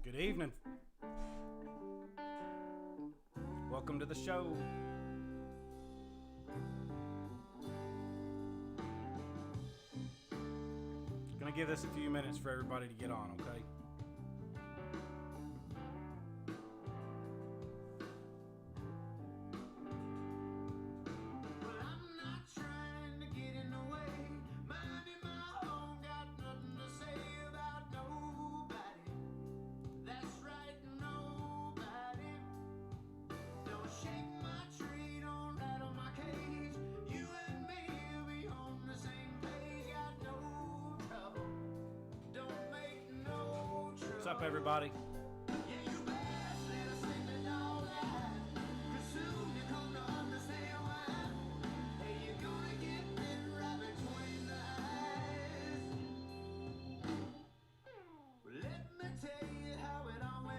Good evening. Welcome to the show. Gonna give this a few minutes for everybody to get on, okay? What's up, everybody?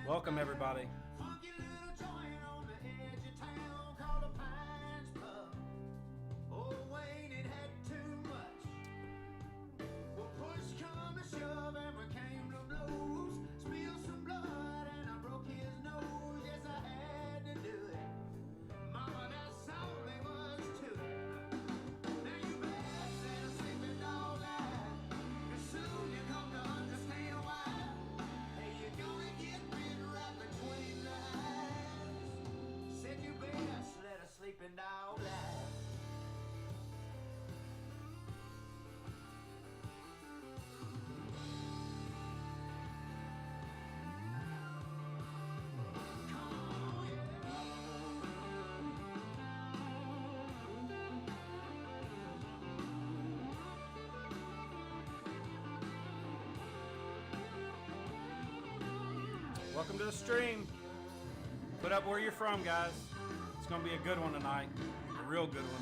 Welcome, everybody. Sleeping dog life. Welcome to the stream. Put up where you're from, guys. It's going to be a good one tonight. A real good one.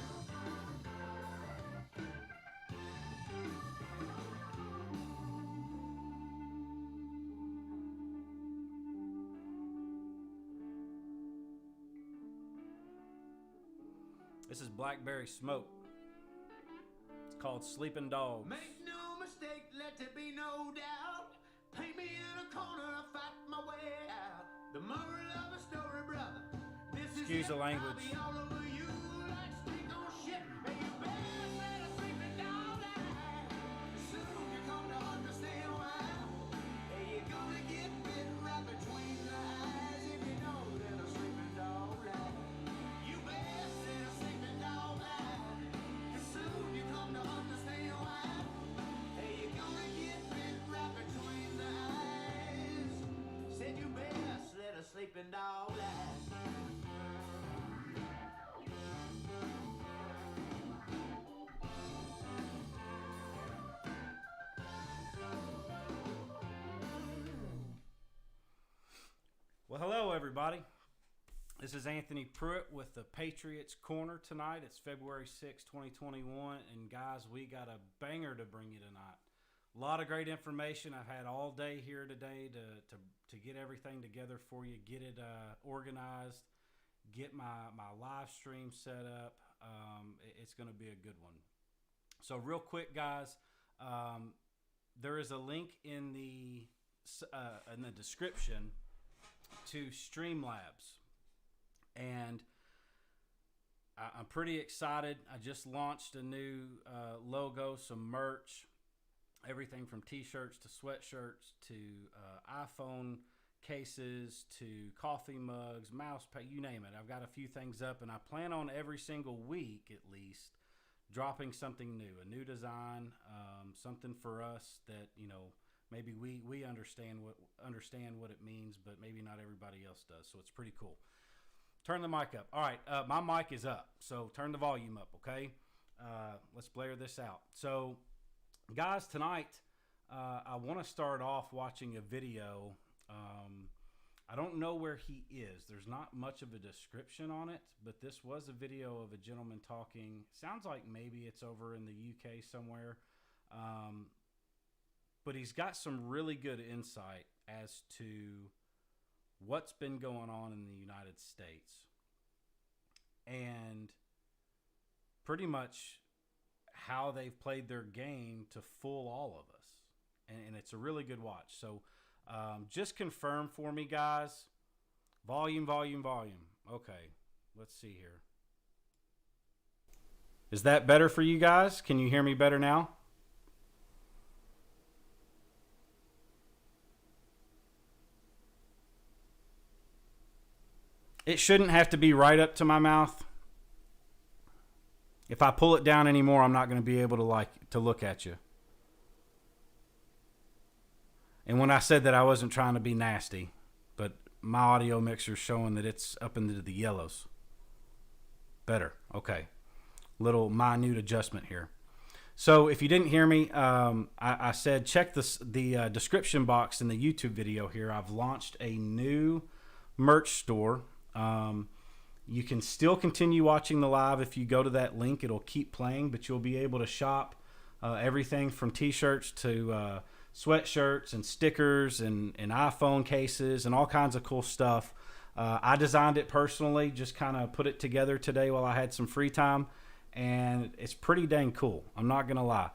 This is Blackberry Smoke. It's called Sleeping Dogs. Make no mistake, let there be no doubt. Paint me in a corner, I fight my way out. The moral of a story, brother. This Excuse the language. I'll be all over you like stick on shit. Hey, you better let a sleeping dog lie. Soon you come to understand why. Hey, you're gonna get bit right between the eyes if you know that a sleeping dog lie. You better let a sleeping dog lie. Soon you come to understand why. Hey, you're gonna get bit right between the eyes. Said you best let a sleeping dog lie. Well, hello, everybody. This is Anthony Pruitt with the Patriots Corner tonight. It's February 6, 2021, and guys, we got a banger to bring you tonight. A lot of great information. I've had all day here today to get everything together for you, get it organized, get my live stream set up. It's going to be a good one. So real quick, guys, there is a link in the description to Streamlabs, and I'm pretty excited. I just launched a new logo, some merch, everything from t-shirts to sweatshirts to iPhone cases to coffee mugs, mouse pad, you name it. I've got a few things up, and I plan on every single week at least dropping something new, a new design, something for us that, you know, maybe we understand what it means, but maybe not everybody else does. So it's pretty cool. Turn the mic up. All right, my mic is up, so turn the volume up, okay? Let's blare this out. So, guys, tonight I want to start off watching a video. I don't know where he is. There's not much of a description on it, but this was a video of a gentleman talking. Sounds like maybe it's over in the UK somewhere. But he's got some really good insight as to what's been going on in the United States and pretty much how they've played their game to fool all of us. and it's a really good watch. So just confirm for me, guys. Volume. Okay, let's see here. Is that better for you guys? Can you hear me better now? It shouldn't have to be right up to my mouth. If I pull it down anymore, I'm not going to be able to look at you. And when I said that, I wasn't trying to be nasty, but my audio mixer's showing that it's up into the yellows. Better. Okay. Little minute adjustment here. So if you didn't hear me, I said check the description box in the YouTube video here. I've launched a new merch store. You can still continue watching the live. If you go to that link, it'll keep playing, but you'll be able to shop everything from t-shirts to sweatshirts and stickers and iPhone cases and all kinds of cool stuff. I designed it personally, just kind of put it together today while I had some free time, and it's pretty dang cool. I'm not going to lie.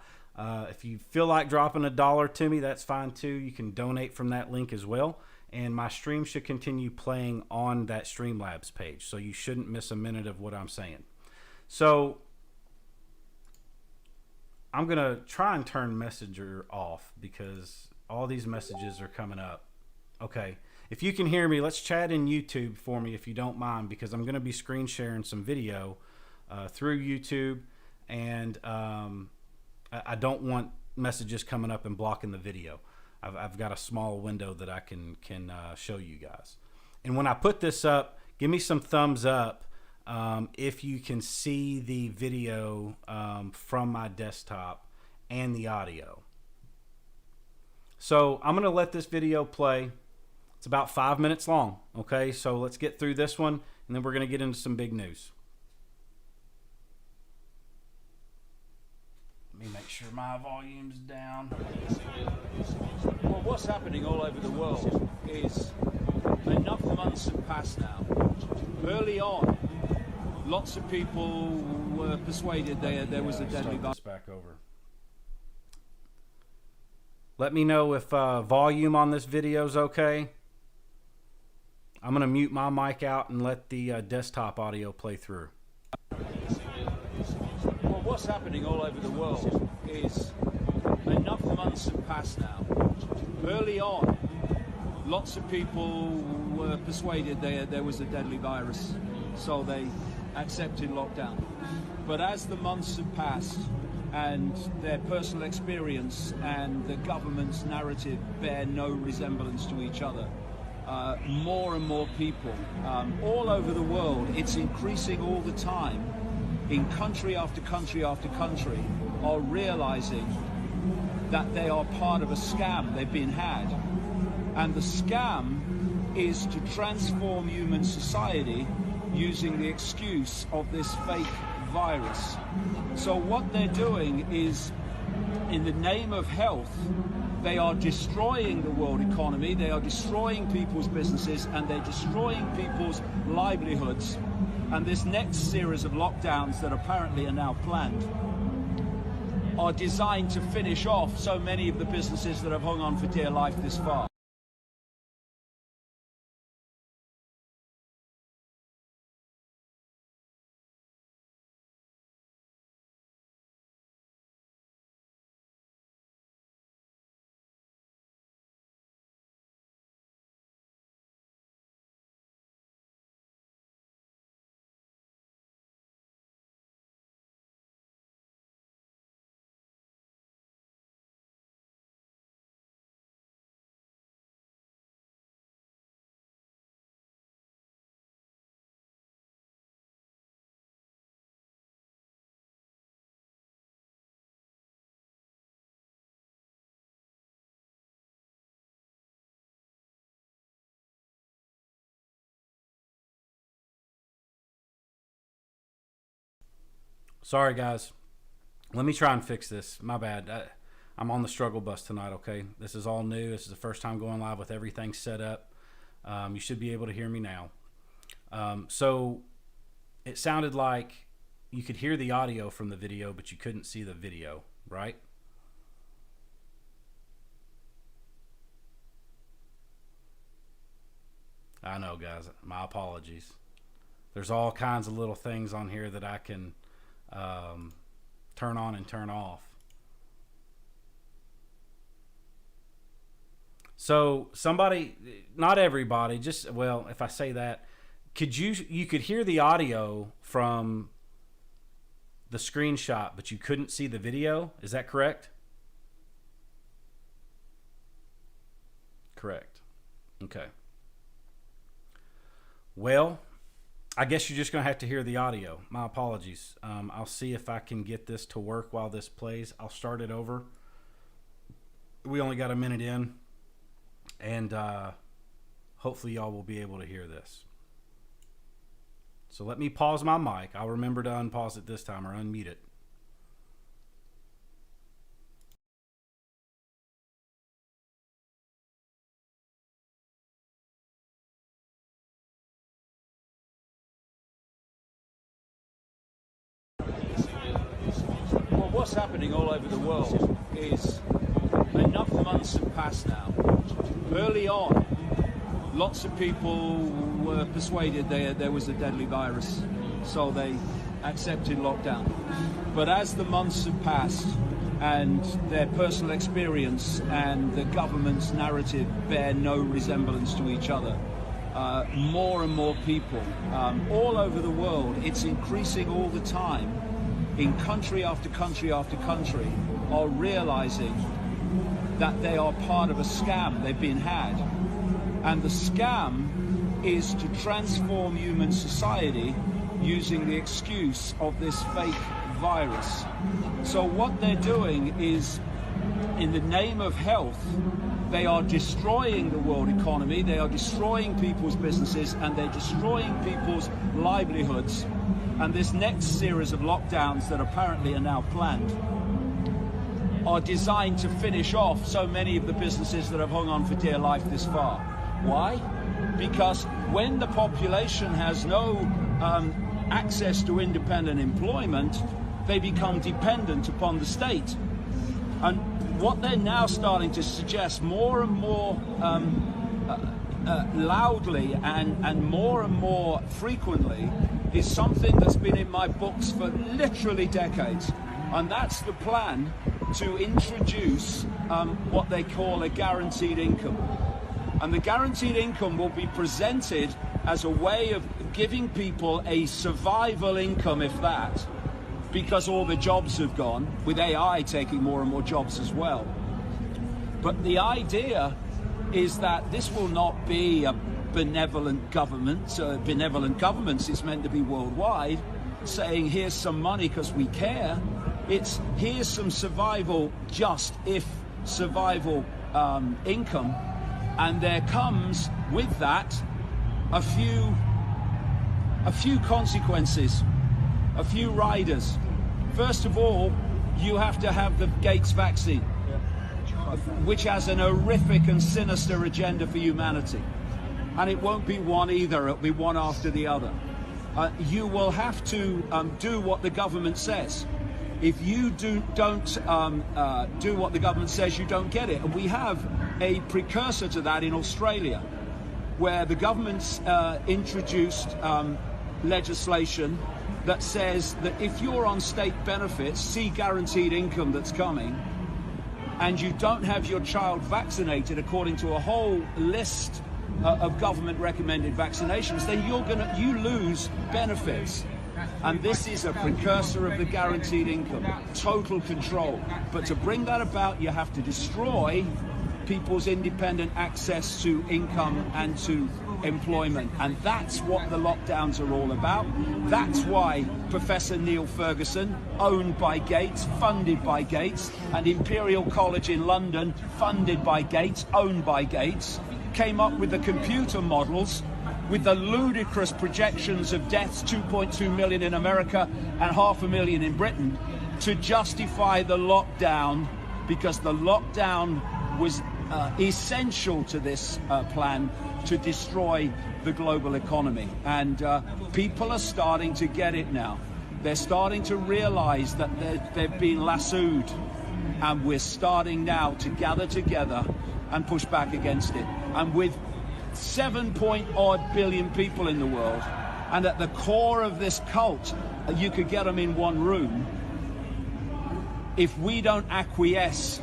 If you feel like dropping $1 to me, that's fine too. You can donate from that link as well. And my stream should continue playing on that Streamlabs page, so you shouldn't miss a minute of what I'm saying. So I'm going to try and turn Messenger off because all these messages are coming up. Okay. If you can hear me, let's chat in YouTube for me if you don't mind, because I'm going to be screen sharing some video through YouTube, and I don't want messages coming up and blocking the video. I've got a small window that I can show you guys. And when I put this up, give me some thumbs up if you can see the video from my desktop and the audio. So I'm going to let this video play. It's about 5 minutes long. Okay, so let's get through this one, and then we're going to get into some big news. Let me make sure my volume's down. Well, what's happening all over the world is enough months have passed now. Early on, lots of people were persuaded there was a deadly virus. Back over. Let me know if volume on this video is okay. I'm going to mute my mic out and let the desktop audio play through. Well, what's happening all over the world is enough months have passed now. Early on, lots of people were persuaded there was a deadly virus, so they accepted lockdown. But as the months have passed and their personal experience and the government's narrative bear no resemblance to each other, more and more people all over the world, it's increasing all the time, in country after country after country, are realizing that they are part of a scam. They've been had. And the scam is to transform human society using the excuse of this fake virus. So what they're doing is, in the name of health, they are destroying the world economy, they are destroying people's businesses, and they're destroying people's livelihoods. And this next series of lockdowns that apparently are now planned are designed to finish off so many of the businesses that have hung on for dear life this far. Sorry, guys. Let me try and fix this. My bad. I'm on the struggle bus tonight, okay? This is all new. This is the first time going live with everything set up. You should be able to hear me now. So it sounded like you could hear the audio from the video, but you couldn't see the video, right? I know, guys. My apologies. There's all kinds of little things on here that I can turn on and turn off. So somebody, not everybody, just, well, if I say that, you could hear the audio from the screenshot, but you couldn't see the video. Is that correct? Correct. Okay. Well, I guess you're just going to have to hear the audio. My apologies. I'll see if I can get this to work while this plays. I'll start it over. We only got a minute in, and hopefully y'all will be able to hear this. So let me pause my mic. I'll remember to unpause it this time or unmute it. Well, what's happening all over the world is enough months have passed now. Early on, lots of people were persuaded there was a deadly virus, so they accepted lockdown. But as the months have passed and their personal experience and the government's narrative bear no resemblance to each other, more and more people all over the world, it's increasing all the time, in country after country after country, are realizing that they are part of a scam. They've been had. And the scam is to transform human society using the excuse of this fake virus. So what they're doing is, in the name of health, they are destroying the world economy, they are destroying people's businesses, and they're destroying people's livelihoods. And this next series of lockdowns that apparently are now planned are designed to finish off so many of the businesses that have hung on for dear life this far. Why? Because when the population has no access to independent employment, they become dependent upon the state. And what they're now starting to suggest more and more loudly and more frequently is something that's been in my books for literally decades. And that's the plan to introduce what they call a guaranteed income. And the guaranteed income will be presented as a way of giving people a survival income, if that, because all the jobs have gone, with AI taking more and more jobs as well. But the idea is that this will not be a benevolent government. Benevolent governments is meant to be worldwide, saying here's some money because we care. It's here's some survival, just if survival income. And there comes with that a few consequences, a few riders. First of all, you have to have the Gates vaccine, which has an horrific and sinister agenda for humanity. And it won't be one either, it'll be one after the other. You will have to do what the government says. If you don't do what the government says, you don't get it. And we have a precursor to that in Australia, where the government's introduced legislation that says that if you're on state benefits, see guaranteed income that's coming, and you don't have your child vaccinated according to a whole list of government recommended vaccinations, then you lose benefits. And this is a precursor of the guaranteed income, total control. But to bring that about, you have to destroy people's independent access to income and to employment. And that's what the lockdowns are all about. That's why Professor Neil Ferguson, owned by Gates, funded by Gates, and Imperial College in London, funded by Gates, owned by Gates, came up with the computer models with the ludicrous projections of deaths, 2.2 million in America and 500,000 in Britain, to justify the lockdown, because the lockdown was essential to this plan to destroy the global economy. And people are starting to get it now. They're starting to realize that they've been lassoed, and we're starting now to gather together and push back against it. And with 7-point-odd billion people in the world, and at the core of this cult, you could get them in one room. If we don't acquiesce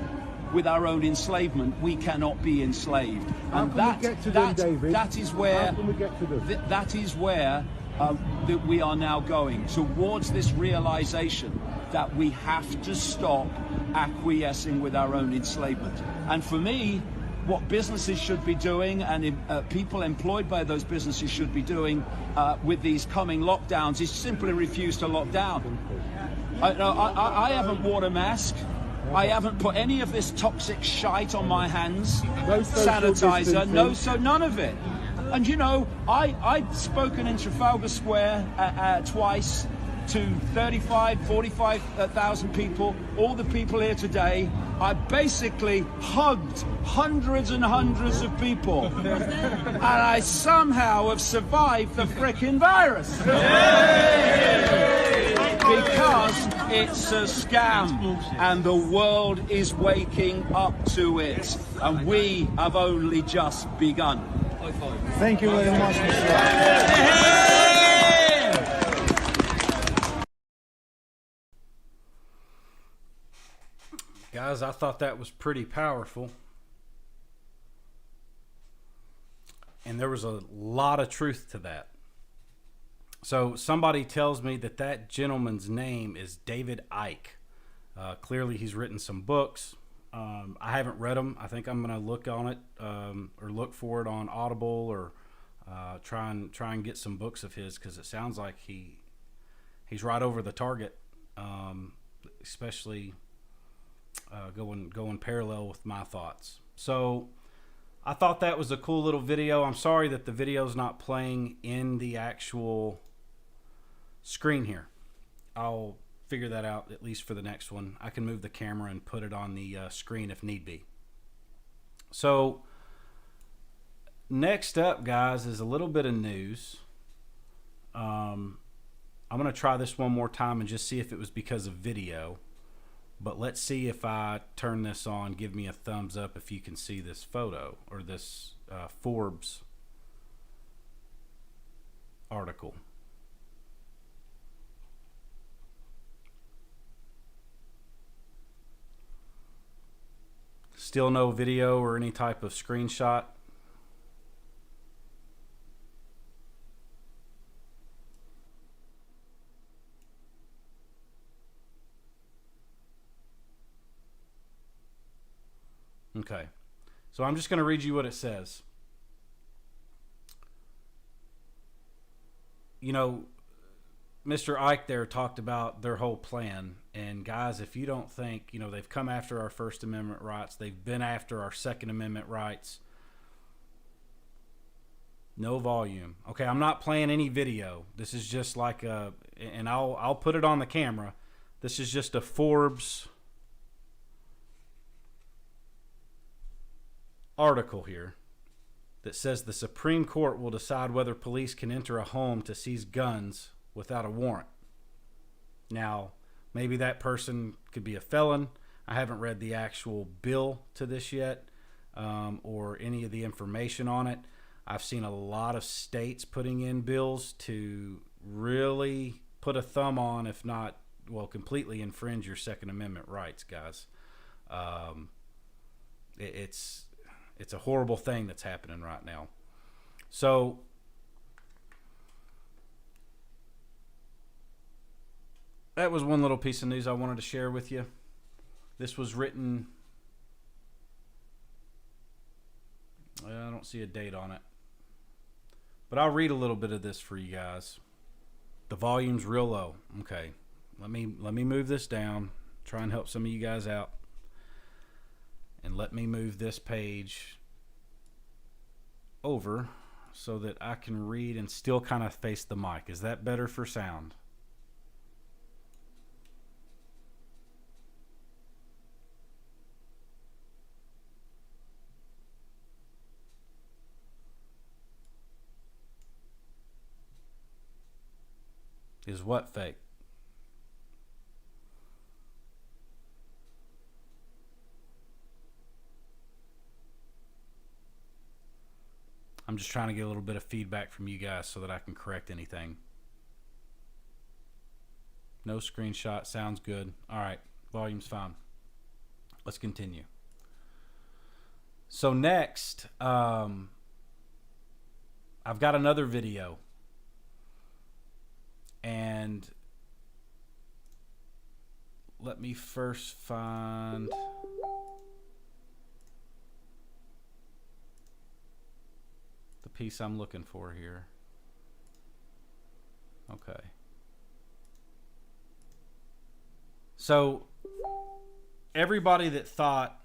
with our own enslavement, we cannot be enslaved. How can we get to them, David? That is where, How can we get to them? that is where that we are now going, towards this realization that we have to stop acquiescing with our own enslavement. And for me, what businesses should be doing, and people employed by those businesses should be doing with these coming lockdowns, is simply refuse to lock down. I haven't worn a mask. I haven't put any of this toxic shite on my hands. No social Sanitizer, distancing. none of it. And you know, I'd spoken in Trafalgar Square twice to 45,000 people, all the people here today. I basically hugged hundreds and hundreds of people. And I somehow have survived the frickin' virus. Because it's a scam, and the world is waking up to it, and we have only just begun. Thank you very much, Mr. Guys, I thought that was pretty powerful. And there was a lot of truth to that. So somebody tells me that that gentleman's name is David Icke. Clearly he's written some books. I haven't read them. I think I'm going to look on it or look for it on Audible, or try and get some books of his, because it sounds like he's right over the target, especially going parallel with my thoughts. So I thought that was a cool little video. I'm sorry that the video's not playing in the actual screen here. I'll figure that out, at least for the next one. I can move the camera and put it on the screen if need be. So next up, guys, is a little bit of news. I'm going to try this one more time and just see if it was because of video. But let's see if I turn this on. Give me a thumbs up if you can see this photo, or this Forbes article. Still no video or any type of screenshot. Okay, so I'm just going to read you what it says. You know, Mr. Icke there talked about their whole plan. And guys, if you don't think, you know, they've come after our First Amendment rights, they've been after our Second Amendment rights. No volume. Okay, I'm not playing any video. This is just like a, and I'll put it on the camera. This is just a Forbes article here that says the Supreme Court will decide whether police can enter a home to seize guns without a warrant. Now, maybe that person could be a felon. I haven't read the actual bill to this yet, or any of the information on it. I've seen a lot of states putting in bills to really put a thumb on, if not, well, completely infringe your Second Amendment rights, guys. It's a horrible thing that's happening right now. So that was one little piece of news I wanted to share with you. This was written, I don't see a date on it, but I'll read a little bit of this for you guys. The volume's real low. Okay, let me move this down, try and help some of you guys out. And let me move this page over so that I can read and still kind of face the mic. Is that better for sound? Is what fake? I'm I'm just trying to get a little bit of feedback from you guys so that I can correct anything. No screenshot. Sounds good. All right. Volume's fine. Let's continue. So next, I've got another video. And let me first find the piece I'm looking for here. Okay. So everybody that thought,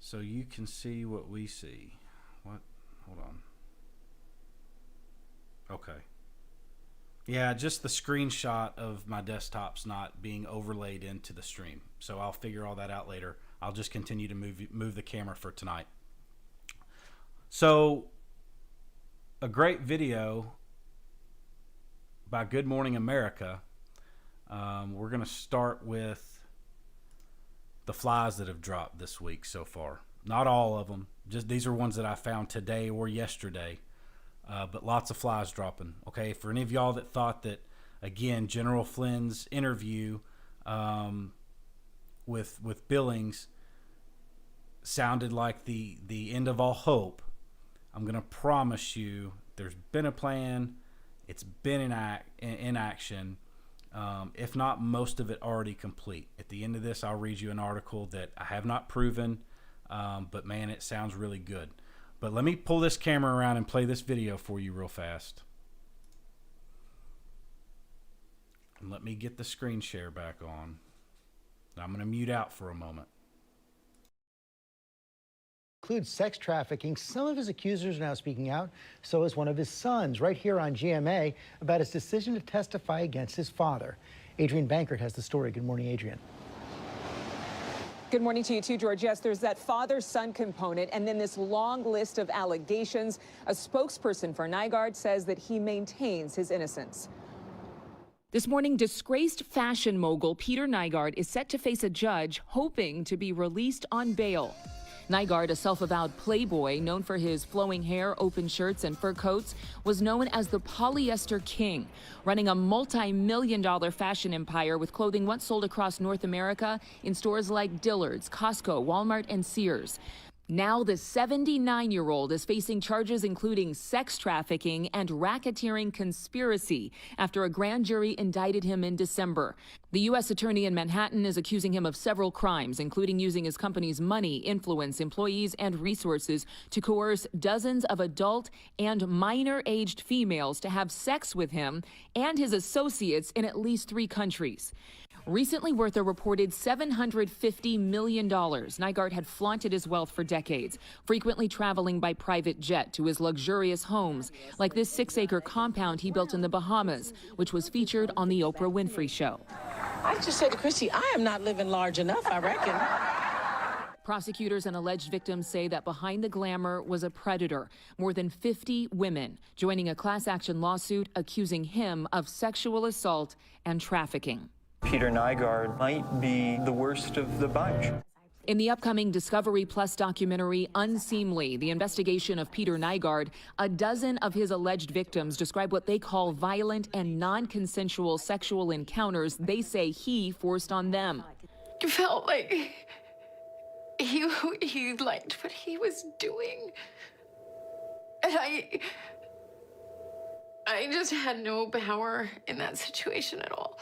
so you can see what we see. What? Hold on. Okay. Yeah, just the screenshot of my desktop's not being overlaid into the stream. So I'll figure all that out later. I'll just continue to move the camera for tonight. So a great video by Good Morning America. We're going to start with the flies that have dropped this week so far. Not all of them. Just these are ones that I found today or yesterday. But lots of flies dropping. Okay, for any of y'all that thought that, again, General Flynn's interview with Billings sounded like the end of all hope, I'm going to promise you there's been a plan. It's been in action. If not most of it already complete. At the end of this, I'll read you an article that I have not proven, but man, it sounds really good. But let me pull this camera around and play this video for you real fast. And let me get the screen share back on. I'm going to mute out for a moment. Includes sex trafficking. Some of his accusers are now speaking out. So is one of his sons right here on GMA about his decision to testify against his father. Adrienne Bankert has the story. Good morning, Adrienne. Good morning to you too, George. Yes, there's that father-son component and then this long list of allegations. A spokesperson for Nygaard says that he maintains his innocence. This morning, disgraced fashion mogul Peter Nygaard is set to face a judge hoping to be released on bail. Nygaard, a self-avowed playboy known for his flowing hair, open shirts, and fur coats, was known as the polyester king, running a multi-million-dollar fashion empire with clothing once sold across North America in stores like Dillard's, Costco, Walmart, and Sears. Now the 79-year-old is facing charges including sex trafficking and racketeering conspiracy after a grand jury indicted him in December. The U.S. attorney in Manhattan is accusing him of several crimes, including using his company's money, influence, employees, and resources to coerce dozens of adult and minor-aged females to have sex with him and his associates in at least 3 countries. Recently worth a reported $750 million, Nygaard had flaunted his wealth for decades, frequently traveling by private jet to his luxurious homes, like this 6-acre compound he built in the Bahamas, which was featured on The Oprah Winfrey Show. I just said to Christy, I am not living large enough, I reckon. Prosecutors and alleged victims say that behind the glamour was a predator, more than 50 women joining a class action lawsuit accusing him of sexual assault and trafficking. Peter Nygaard might be the worst of the bunch. In the upcoming Discovery Plus documentary, Unseemly, the investigation of Peter Nygaard, a dozen of his alleged victims describe what they call violent and non-consensual sexual encounters they say he forced on them. It felt like he liked what he was doing. And I just had no power in that situation at all.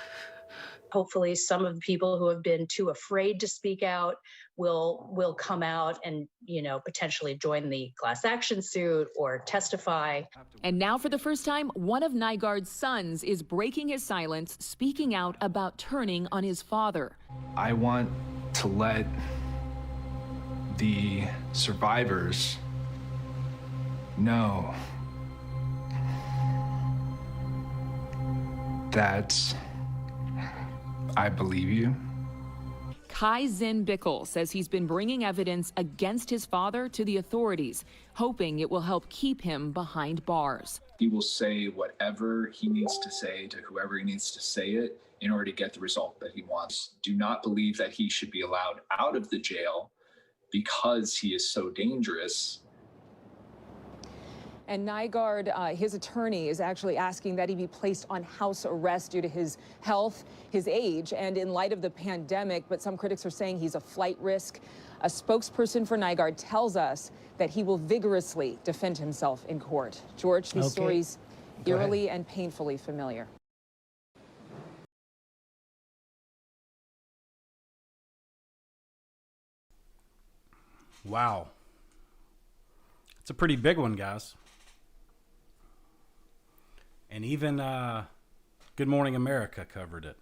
Hopefully some of the people who have been too afraid to speak out will come out and, potentially join the class action suit or testify. And now for the first time, one of Nygaard's sons is breaking his silence, speaking out about turning on his father. I want to let the survivors know that I believe you. Kai Zinn Bickel says he's been bringing evidence against his father to the authorities, hoping it will help keep him behind bars. He will say whatever he needs to say to whoever he needs to say it in order to get the result that he wants. Do not believe that he should be allowed out of the jail because he is so dangerous. And Nygaard, his attorney, is actually asking that he be placed on house arrest due to his health, his age, and in light of the pandemic. But some critics are saying he's a flight risk. A spokesperson for Nygaard tells us that he will vigorously defend himself in court. George, these stories eerily and painfully familiar. Wow. It's a pretty big one, guys. And even Good Morning America covered it.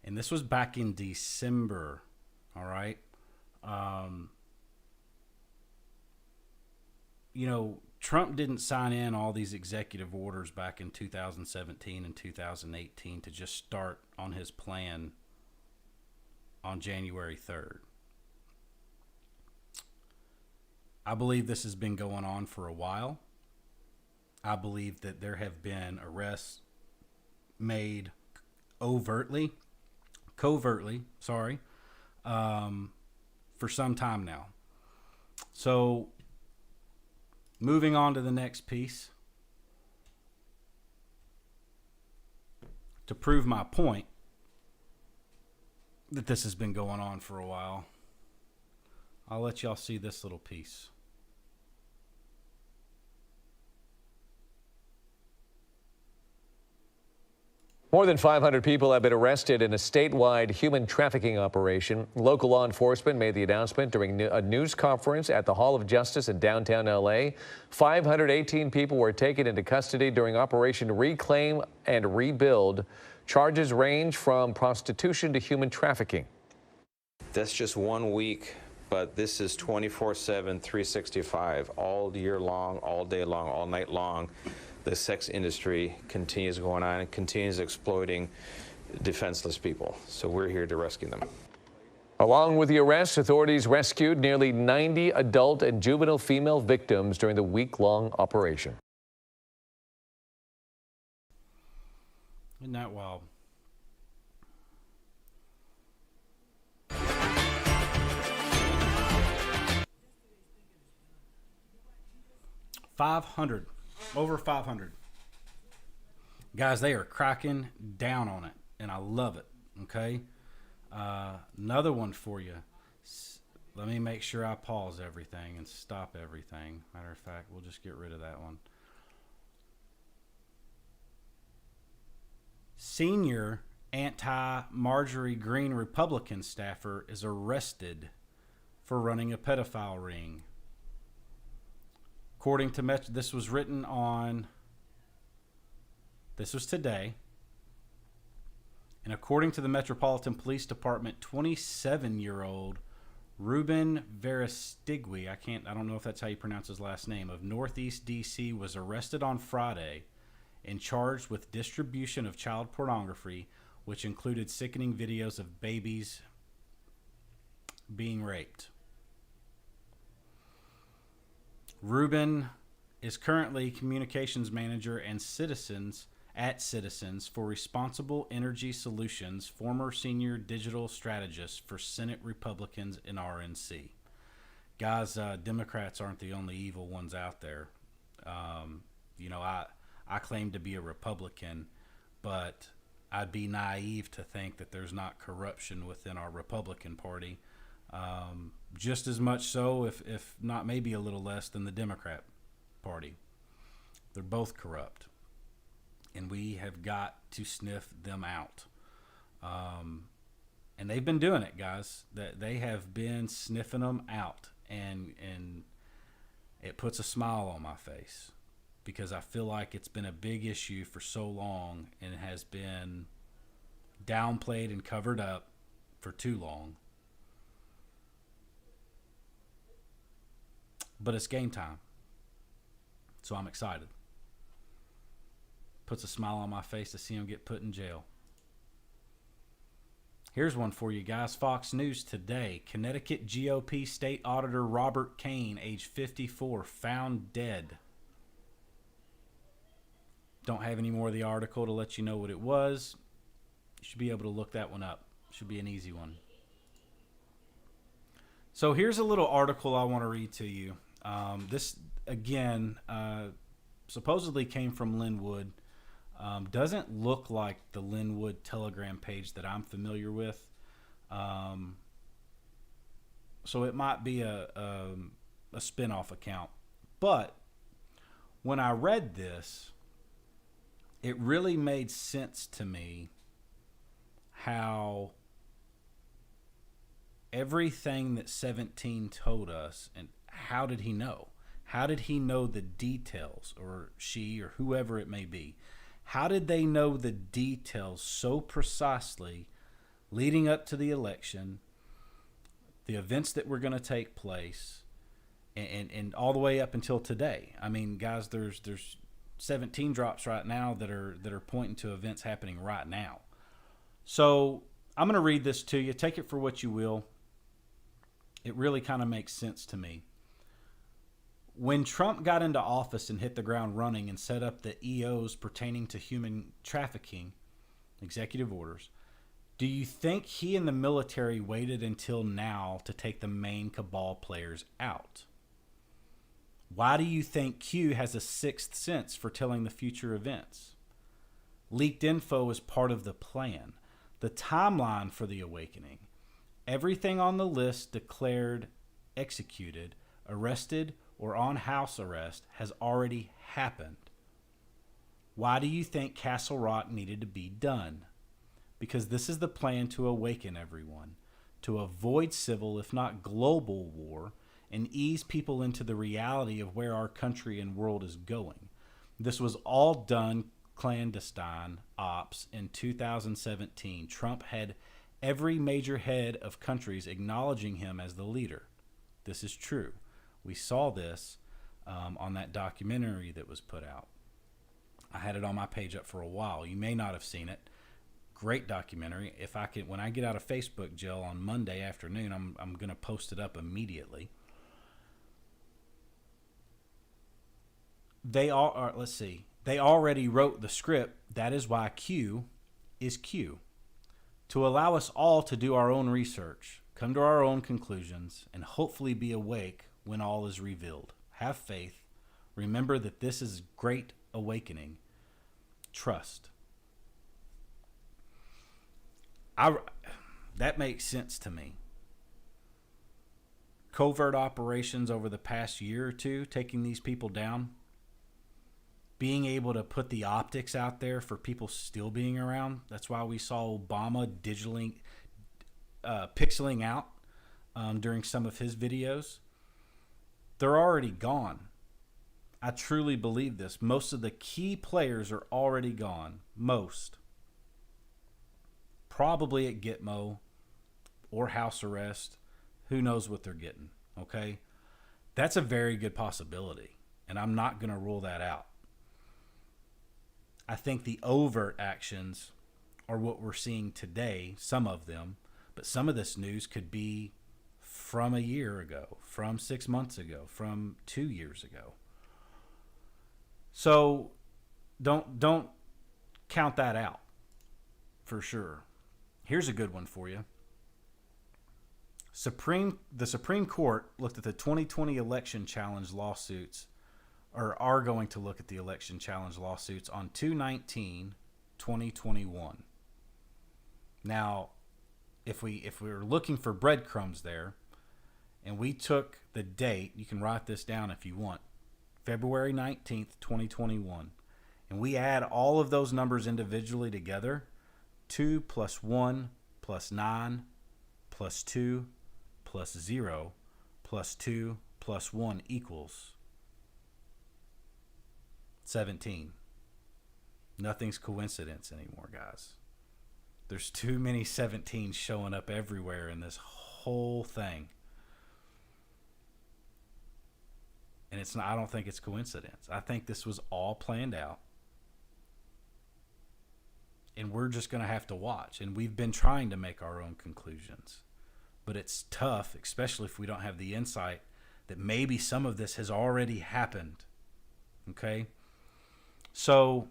And this was back in December, all right? You know, Trump didn't sign in all these executive orders back in 2017 and 2018 to just start on his plan on January 3rd. I believe this has been going on for a while. I believe that there have been arrests made covertly, for some time now. So, moving on to the next piece. To prove my point that this has been going on for a while, I'll let y'all see this little piece. More than 500 people have been arrested in a statewide human trafficking operation. Local law enforcement made the announcement during a news conference at the Hall of Justice in downtown L.A. 518 people were taken into custody during Operation Reclaim and Rebuild. Charges range from prostitution to human trafficking. That's just 1 week, but this is 24/7, 365, all year long, all day long, all night long. The sex industry continues going on and continues exploiting defenseless people. So we're here to rescue them. Along with the arrests, authorities rescued nearly 90 adult and juvenile female victims during the week-long operation. Isn't that wild? Over 500. Guys, they are cracking down on it, and I love it, okay? Another one for you. Let me make sure I pause everything and stop everything. Matter of fact, we'll just get rid of that one. Senior anti-Marjorie Greene Republican staffer is arrested for running a pedophile ring. According to this was written on, this was today, and according to the Metropolitan Police Department, 27-year-old Ruben Verestigui, I don't know if that's how you pronounce his last name, of Northeast DC, was arrested on Friday and charged with distribution of child pornography, which included sickening videos of babies being raped. Ruben is currently communications manager and Citizens for Responsible Energy Solutions, former senior digital strategist for Senate Republicans in RNC. Guys, Democrats aren't the only evil ones out there. You know, I claim to be a Republican, but I'd be naive to think that there's not corruption within our Republican Party. Just as much so, if not maybe a little less, than the Democrat Party. They're both corrupt, and we have got to sniff them out. And they've been doing it, guys. They have been sniffing them out, and it puts a smile on my face because I feel like it's been a big issue for so long and it has been downplayed and covered up for too long. But it's game time. So I'm excited. Puts a smile on my face to see him get put in jail. Here's one for you guys. Fox News today. Connecticut GOP State Auditor Robert Kane, age 54, found dead. Don't have any more of the article to let you know what it was. You should be able to look that one up. Should be an easy one. So here's a little article I want to read to you. This, again, supposedly came from Linwood. Doesn't look like the Linwood Telegram page that I'm familiar with. So it might be a spin-off account. But when I read this, it really made sense to me how everything that 17 told us, and how did he know? How did he know the details, or she, or whoever it may be? How did they know the details so precisely leading up to the election, the events that were going to take place, and all the way up until today? I mean, guys, there's 17 drops right now that are pointing to events happening right now. So I'm going to read this to you. Take it for what you will. It really kind of makes sense to me. When Trump got into office and hit the ground running and set up the EOs pertaining to human trafficking, executive orders, do you think he and the military waited until now to take the main cabal players out? Why do you think Q has a sixth sense for telling the future events? Leaked info is part of the plan. The timeline for the awakening. Everything on the list declared, executed, arrested, or on house arrest has already happened. Why do you think Castle Rock needed to be done? Because this is the plan to awaken everyone, to avoid civil, if not global war, and ease people into the reality of where our country and world is going. This was all done clandestine ops in 2017. Trump had every major head of countries acknowledging him as the leader. This is true. We saw this on that documentary that was put out. I had it on my page up for a while. You may not have seen it. Great documentary. If I can, when I get out of Facebook jail on Monday afternoon, I'm going to post it up immediately. They are. Let's see. They already wrote the script. That is why Q is Q. To allow us all to do our own research, come to our own conclusions, and hopefully be awake when all is revealed. Have faith. Remember that this is great awakening. Trust. That makes sense to me. Covert operations over the past year or two, taking these people down, being able to put the optics out there for people still being around. That's why we saw Obama pixeling out during some of his videos. They're already gone. I truly believe this. Most of the key players are already gone. Most. Probably at Gitmo or house arrest. Who knows what they're getting, okay? That's a very good possibility, and I'm not going to rule that out. I think the overt actions are what we're seeing today, some of them, but some of this news could be from a year ago, from 6 months ago, from 2 years ago. So don't count that out for sure. Here's a good one for you. The Supreme Court looked at the 2020 election challenge lawsuits, or are going to look at the election challenge lawsuits on 2/19/2021. Now, if we're looking for breadcrumbs there, and we took the date, you can write this down if you want, February 19th, 2021, and we add all of those numbers individually together, 2 + 1 + 9 + 2 + 0 + 2 + 1 equals 17. Nothing's coincidence anymore, guys. There's too many 17s showing up everywhere in this whole thing. And it's not, I don't think it's coincidence. I think this was all planned out. And we're just going to have to watch. And we've been trying to make our own conclusions. But it's tough, especially if we don't have the insight that maybe some of this has already happened. Okay? So,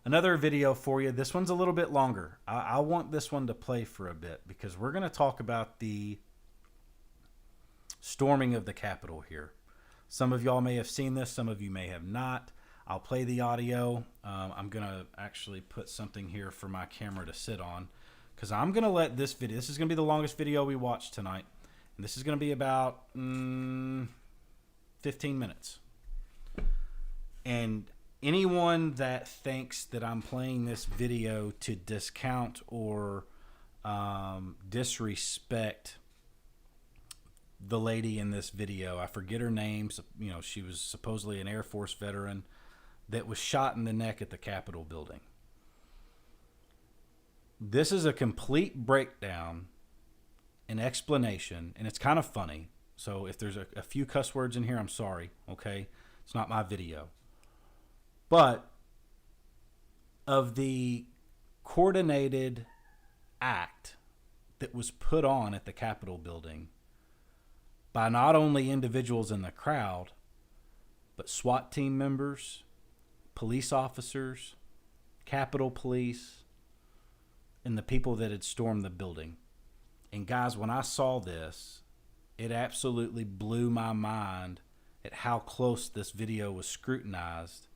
another video for you. This one's a little bit longer. I want this one to play for a bit because we're going to talk about the storming of the Capitol here. Some of y'all may have seen this. Some of you may have not. I'll play the audio. I'm going to actually put something here for my camera to sit on, because I'm going to let this video, this is going to be the longest video we watch tonight. And this is going to be about 15 minutes. And anyone that thinks that I'm playing this video to discount or disrespect the lady in this video, I forget her name. You know, she was supposedly an Air Force veteran that was shot in the neck at the Capitol building. This is a complete breakdown, an explanation, and it's kind of funny. So if there's a few cuss words in here, I'm sorry, okay? It's not my video. But of the coordinated act that was put on at the Capitol building by not only individuals in the crowd, but SWAT team members, police officers, Capitol Police, and the people that had stormed the building. And guys, when I saw this, it absolutely blew my mind at how close this video was scrutinized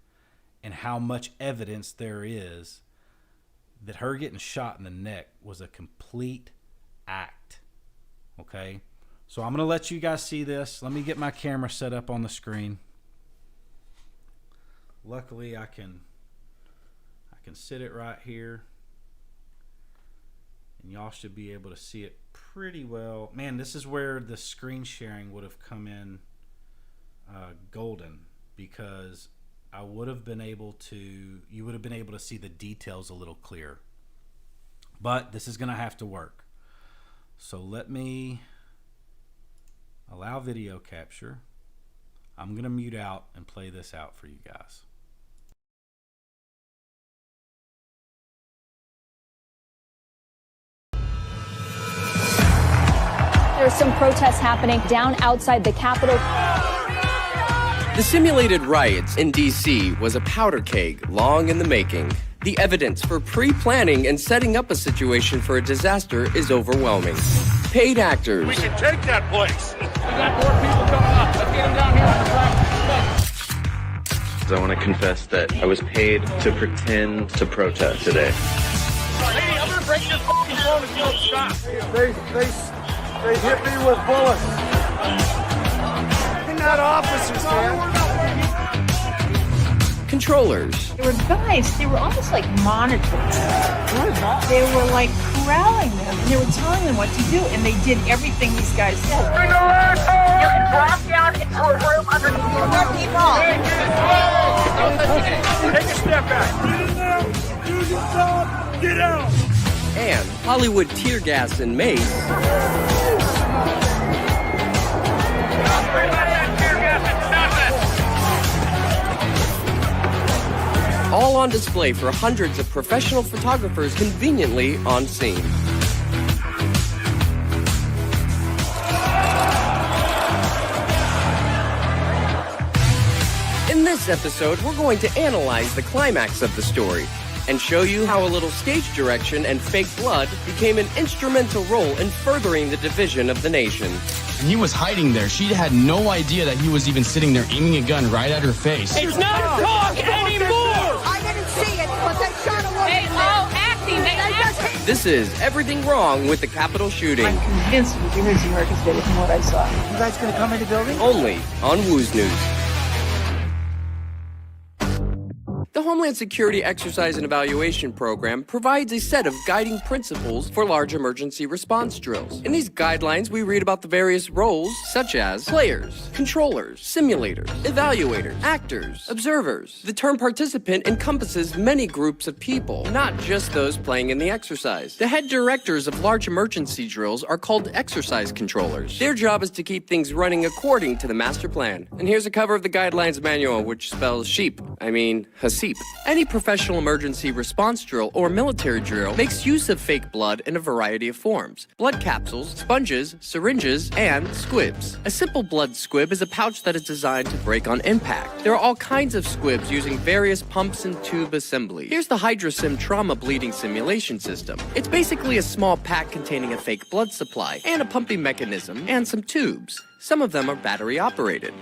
and how much evidence there is that her getting shot in the neck was a complete act. Okay? So I'm going to let you guys see this. Let me get my camera set up on the screen. Luckily, I can sit it right here. And y'all should be able to see it pretty well. Man, this is where the screen sharing would have come in golden, because I would have been able to, you would have been able to see the details a little clearer. But this is going to have to work. So let me allow video capture. I'm going to mute out and play this out for you guys. There's some protests happening down outside the Capitol. The simulated riots in D.C. was a powder keg long in the making. The evidence for pre-planning and setting up a situation for a disaster is overwhelming. Paid actors. We can take that place. We got more people coming up. Let's get them down here on the track. I want to confess that I was paid to pretend to protest today. Hey, I'm gonna break this fucking phone if you don't stop. They hit me with bullets. They're not officers, man. Controllers. They were guys, they were almost like monitors. They were like corralling them, and they were telling them what to do, and they did everything these guys said. You can drop down into a room underneath the people. Take a step back. Get in there. Use your job. Get out. And Hollywood tear gas and mace. All on display for hundreds of professional photographers conveniently on scene. In this episode, we're going to analyze the climax of the story and show you how a little stage direction and fake blood became an instrumental role in furthering the division of the nation. And he was hiding there. She had no idea that he was even sitting there aiming a gun right at her face. It's not talk anymore! I didn't see it, but they shot a woman. They all acting. They acting. This is Everything Wrong with the Capitol Shooting. I'm convinced it was the Emergency Workers did it from what I saw. You guys gonna come in the building? Only on Woo's News. The Homeland Security Exercise and Evaluation Program provides a set of guiding principles for large emergency response drills. In these guidelines, we read about the various roles, such as players, controllers, simulators, evaluators, actors, observers. The term participant encompasses many groups of people, not just those playing in the exercise. The head directors of large emergency drills are called exercise controllers. Their job is to keep things running according to the master plan. And here's a cover of the guidelines manual, which spells sheep. Hasip. Any professional emergency response drill or military drill makes use of fake blood in a variety of forms: blood capsules, sponges, syringes, and squibs. A simple blood squib is a pouch that is designed to break on impact. There are all kinds of squibs using various pumps and tube assemblies. Here's the HydroSim trauma bleeding simulation system. It's basically a small pack containing a fake blood supply and a pumping mechanism and some tubes. Some of them are battery operated.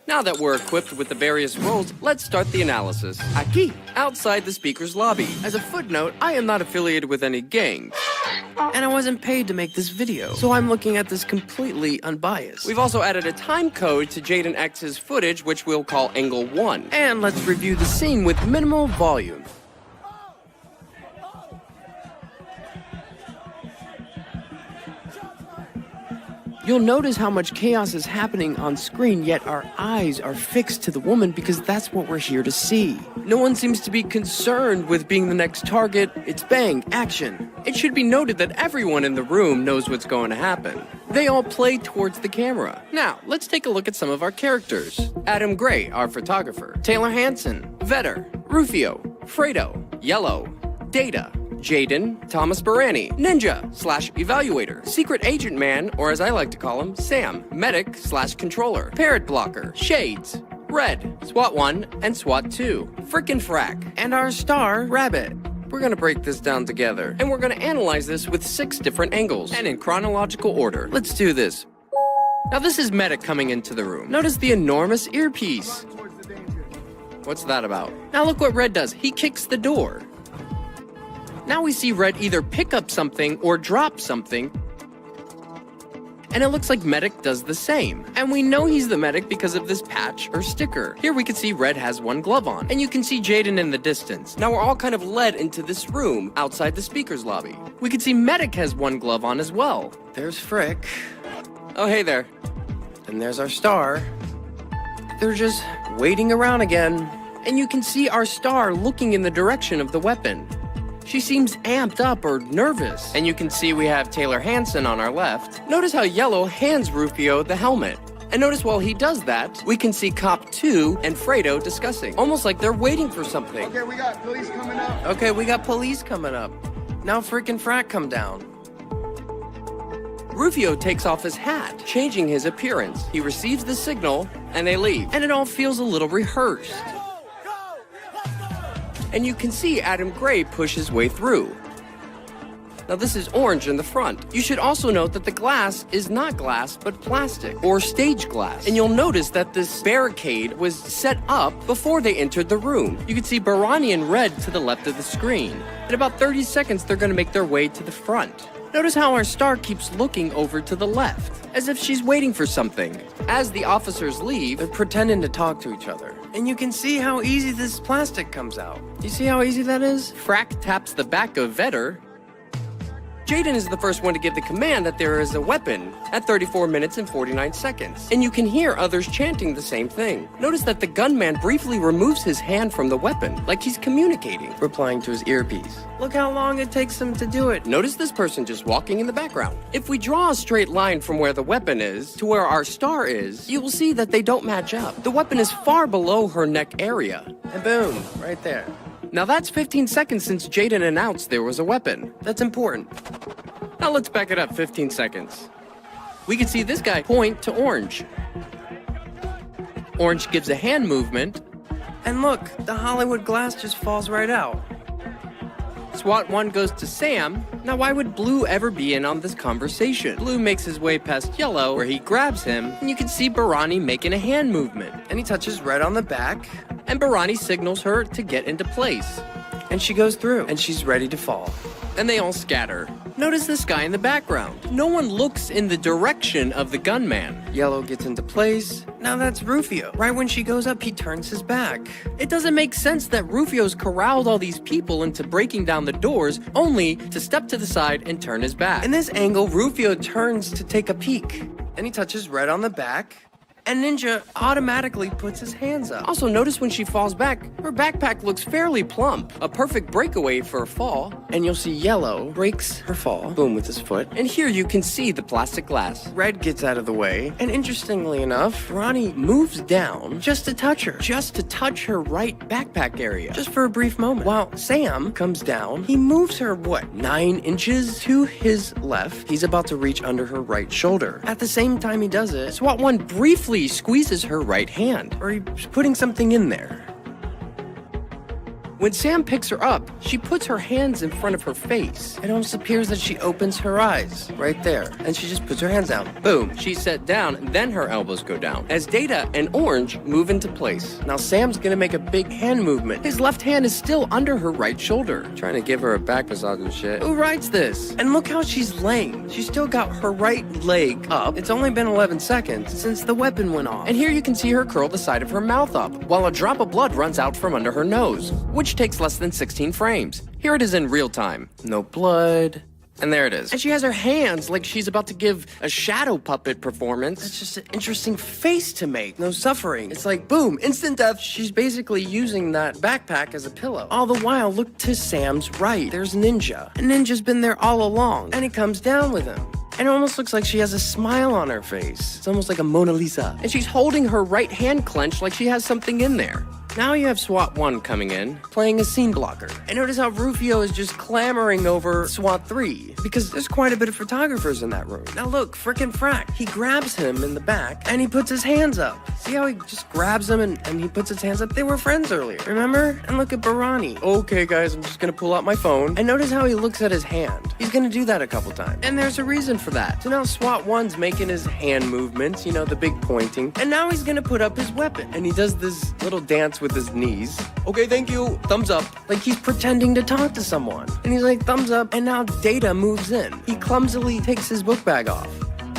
Now that we're equipped with the various roles, let's start the analysis. Aquí, outside the speaker's lobby. As a footnote, I am not affiliated with any gangs. And I wasn't paid to make this video, so I'm looking at this completely unbiased. We've also added a time code to Jaden X's footage, which we'll call Angle 1. And let's review the scene with minimal volume. You'll notice how much chaos is happening on screen, yet our eyes are fixed to the woman because that's what we're here to see. No one seems to be concerned with being the next target. It's bang, action. It should be noted that everyone in the room knows what's going to happen. They all play towards the camera. Now, let's take a look at some of our characters. Adam Gray, our photographer. Taylor Hanson, Vetter, Rufio, Fredo, Yellow, Data, Jaden, Thomas Barani, Ninja/Evaluator, Secret Agent Man, or as I like to call him, Sam, Medic/Controller, Parrot Blocker, Shades, Red, SWAT 1 and SWAT 2, Frickin' Frack, and our star, Rabbit. We're gonna break this down together, and we're gonna analyze this with 6 different angles, and in chronological order. Let's do this. Now this is Medic coming into the room. Notice the enormous earpiece. What's that about? Now look what Red does. He kicks the door. Now we see Red either pick up something or drop something, and it looks like Medic does the same. And we know he's the Medic because of this patch or sticker. Here we can see Red has one glove on, and you can see Jaden in the distance. Now we're all kind of led into this room outside the speaker's lobby. We can see Medic has one glove on as well. There's Frick. Oh, hey there. And there's our star. They're just waiting around again. And you can see our star looking in the direction of the weapon. She seems amped up or nervous. And you can see we have Taylor Hanson on our left. Notice how Yellow hands Rufio the helmet. And notice while he does that, we can see Cop 2 and Fredo discussing. Almost like they're waiting for something. Okay, we got police coming up. Okay, we got police coming up. Now Frickin' Frack come down. Rufio takes off his hat, changing his appearance. He receives the signal, and they leave. And it all feels a little rehearsed. And you can see Adam Gray push his way through. Now this is Orange in the front. You should also note that the glass is not glass, but plastic, or stage glass. And you'll notice that this barricade was set up before they entered the room. You can see Barani and Red to the left of the screen. In about 30 seconds, they're gonna make their way to the front. Notice how our star keeps looking over to the left, as if she's waiting for something. As the officers leave, they're pretending to talk to each other. And you can see how easy this plastic comes out. You see how easy that is? Frack taps the back of Vetter. Jaden is the first one to give the command that there is a weapon at 34 minutes and 49 seconds. And you can hear others chanting the same thing. Notice that the gunman briefly removes his hand from the weapon, like he's communicating, replying to his earpiece. Look how long it takes him to do it. Notice this person just walking in the background. If we draw a straight line from where the weapon is to where our star is, you will see that they don't match up. The weapon is far below her neck area. And boom, right there. Now that's 15 seconds since Jaden announced there was a weapon. That's important. Now let's back it up 15 seconds. We can see this guy point to Orange. Orange gives a hand movement, and look, the Hollywood glass just falls right out. SWAT 1 goes to Sam. Now why would Blue ever be in on this conversation? Blue makes his way past Yellow, where he grabs him, and you can see Barani making a hand movement. And he touches Red on the back, and Barani signals her to get into place. And she goes through, and she's ready to fall. And they all scatter. Notice this guy in the background. No one looks in the direction of the gunman. Yellow gets into place. Now that's Rufio. Right when she goes up, he turns his back. It doesn't make sense that Rufio's corralled all these people into breaking down the doors, only to step to the side and turn his back. In this angle, Rufio turns to take a peek. And he touches Red on the back. And Ninja automatically puts his hands up. Also, notice when she falls back, her backpack looks fairly plump. A perfect breakaway for a fall. And you'll see Yellow breaks her fall, boom, with his foot. And here you can see the plastic glass. Red gets out of the way. And interestingly enough, Ronnie moves down just to touch her right backpack area. Just for a brief moment. While Sam comes down, he moves her, 9 inches to his left. He's about to reach under her right shoulder. At the same time he does it, SWAT 1 briefly squeezes her right hand, or he's putting something in there. When Sam picks her up, she puts her hands in front of her face. It almost appears that she opens her eyes right there, and she just puts her hands down. Boom, she's set down, then her elbows go down. As Data and Orange move into place. Now Sam's gonna make a big hand movement. His left hand is still under her right shoulder. Trying to give her a back massage and shit. Who writes this? And look how she's laying. She's still got her right leg up. It's only been 11 seconds since the weapon went off. And here you can see her curl the side of her mouth up, while a drop of blood runs out from under her nose, which takes less than 16 frames. Here it is in real time. No blood. And there it is. And she has her hands like she's about to give a shadow puppet performance. It's just an interesting face to make. No suffering. It's like, boom, instant death. She's basically using that backpack as a pillow. All the while, look to Sam's right. There's Ninja. And Ninja's been there all along. And he comes down with him. And it almost looks like she has a smile on her face. It's almost like a Mona Lisa. And she's holding her right hand clenched like she has something in there. Now you have SWAT 1 coming in, playing a scene blocker. And notice how Rufio is just clamoring over SWAT 3, because there's quite a bit of photographers in that room. Now look, frickin' Frack. He grabs him in the back, and he puts his hands up. See how he just grabs him and he puts his hands up? They were friends earlier, remember? And look at Barani. Okay, guys, I'm just gonna pull out my phone. And notice how he looks at his hand. He's gonna do that a couple times. And there's a reason for that. So now SWAT 1's making his hand movements, you know, the big pointing. And now he's gonna put up his weapon. And he does this little dance with his knees. Okay, thank you. Thumbs up. Like he's pretending to talk to someone. And he's like, thumbs up. And now Data moves in. He clumsily takes his book bag off.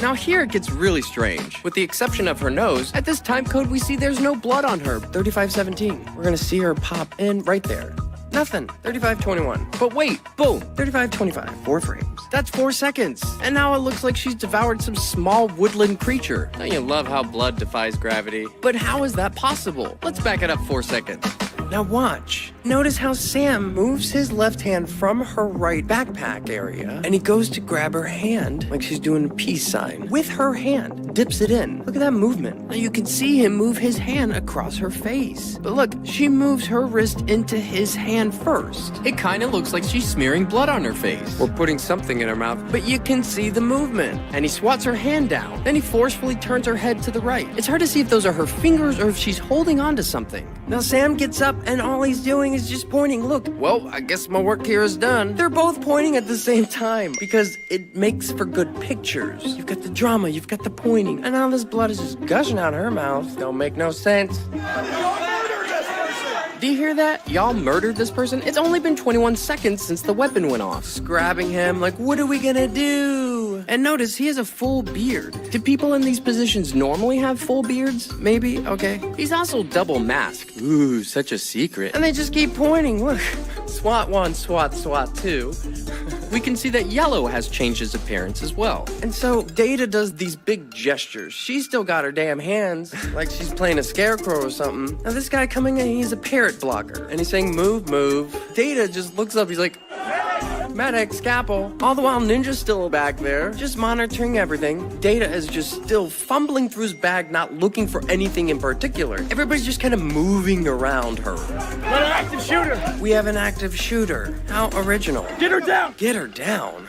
Now here it gets really strange. With the exception of her nose, at this time code we see there's no blood on her. 3517. We're gonna see her pop in right there. Nothing. 3521. But wait, boom. 3525. 4 frames. That's 4 seconds. And now it looks like she's devoured some small woodland creature. Don't you love how blood defies gravity? But how is that possible? Let's back it up 4 seconds. Now watch. Notice how Sam moves his left hand from her right backpack area, and he goes to grab her hand like she's doing a peace sign. With her hand, dips it in. Look at that movement. Now you can see him move his hand across her face. But look, she moves her wrist into his hand first. It kind of looks like she's smearing blood on her face, or putting something in her mouth, but you can see the movement. And he swats her hand down. Then he forcefully turns her head to the right. It's hard to see if those are her fingers or if she's holding on to something. Now Sam gets up and all he's doing is just pointing. Look, well, I guess my work here is done. They're both pointing at the same time because it makes for good pictures. You've got the drama, you've got the pointing, and now this blood is just gushing out of her mouth. Don't make no sense. Do you hear that? Y'all murdered this person? It's only been 21 seconds since the weapon went off. Just grabbing him like, what are we gonna do? And notice, he has a full beard. Do people in these positions normally have full beards? Maybe? Okay. He's also double masked. Ooh, such a secret. And they just keep pointing. Look. SWAT 1, SWAT 2. We can see that Yellow has changed his appearance as well. And so Data does these big gestures. She's still got her damn hands like she's playing a scarecrow or something. Now this guy coming in, he's a parrot blocker. And he's saying, move, move. Data just looks up, he's like, medic, scalpel. All the while Ninja's still back there, just monitoring everything. Data is just still fumbling through his bag, not looking for anything in particular. Everybody's just kind of moving around her. Got an active shooter. We have an active shooter. How original. Get her down. Get her down.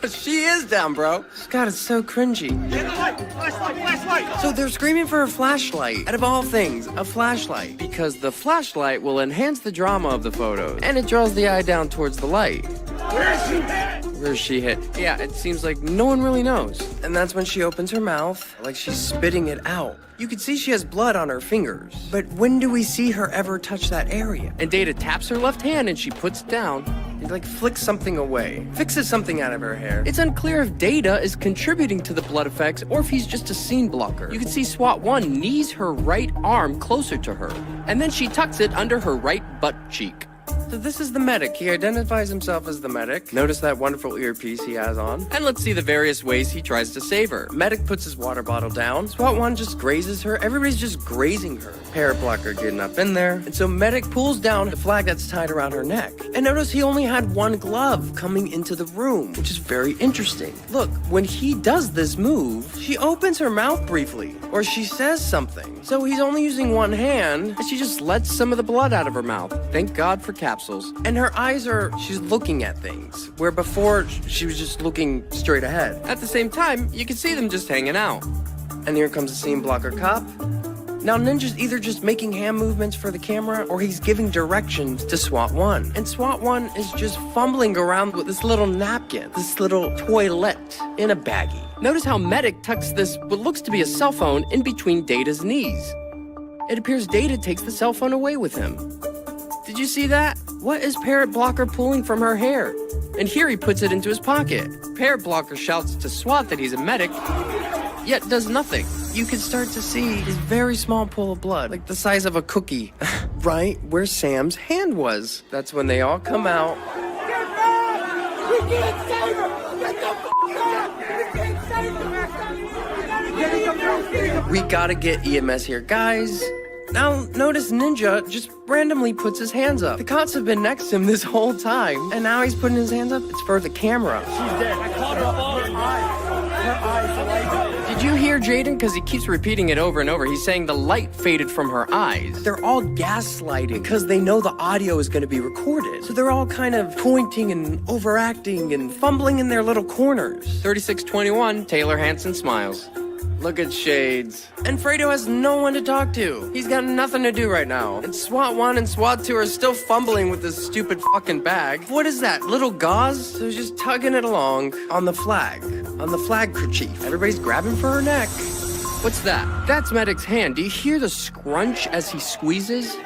She is down, bro. God, it's so cringy. Get the light. Flashlight. So they're screaming for a flashlight. Out of all things, a flashlight. Because the flashlight will enhance the drama of the photos. And it draws the eye down towards the light. Where's she hit? Where's she hit? Yeah, it seems like no one really knows. And that's when she opens her mouth, like she's spitting it out. You can see she has blood on her fingers. But when do we see her ever touch that area? And Data taps her left hand and she puts it down. He like flicks something away, fixes something out of her hair. It's unclear if Data is contributing to the blood effects or if he's just a scene blocker. You can see SWAT 1 knees her right arm closer to her, and then she tucks it under her right butt cheek. So this is the medic. He identifies himself as the medic. Notice that wonderful earpiece he has on. And let's see the various ways he tries to save her. Medic puts his water bottle down. SWAT 1 just grazes her. Everybody's just grazing her. Parrot blocker getting up in there. And so medic pulls down the flag that's tied around her neck. And notice he only had one glove coming into the room, which is very interesting. Look, when he does this move, she opens her mouth briefly, or she says something. So he's only using one hand, and she just lets some of the blood out of her mouth. Thank God for capsules. And her eyes she's looking at things, where before she was just looking straight ahead. At the same time, you can see them just hanging out. And here comes the scene blocker cop. Now, Ninja's either just making hand movements for the camera or he's giving directions to SWAT 1. And SWAT 1 is just fumbling around with this little napkin, this little toilet in a baggie. Notice how Medic tucks this, what looks to be a cell phone, in between Data's knees. It appears Data takes the cell phone away with him. Did you see that? What is Parrot Blocker pulling from her hair? And here he puts it into his pocket. Parrot Blocker shouts to SWAT that he's a medic, yet does nothing. You can start to see his very small pool of blood, like the size of a cookie, right where Sam's hand was. That's when they all come out. We can't save her! Get the f*** out! We can't save her! We gotta get EMS here, guys. Now, notice Ninja just randomly puts his hands up. The cops have been next to him this whole time, and now he's putting his hands up. It's for the camera. She's dead. I caught her all her eyes. Her eyes are like... Did you hear Jaden? Because he keeps repeating it over and over. He's saying the light faded from her eyes. They're all gaslighting because they know the audio is going to be recorded. So they're all kind of pointing and overacting and fumbling in their little corners. 3621, Taylor Hanson smiles. Look at Shades. And Fredo has no one to talk to. He's got nothing to do right now. And SWAT 1 and SWAT 2 are still fumbling with this stupid fucking bag. What is that, little gauze? So he's just tugging it along on the flag kerchief. Everybody's grabbing for her neck. What's that? That's Medic's hand. Do you hear the scrunch as he squeezes?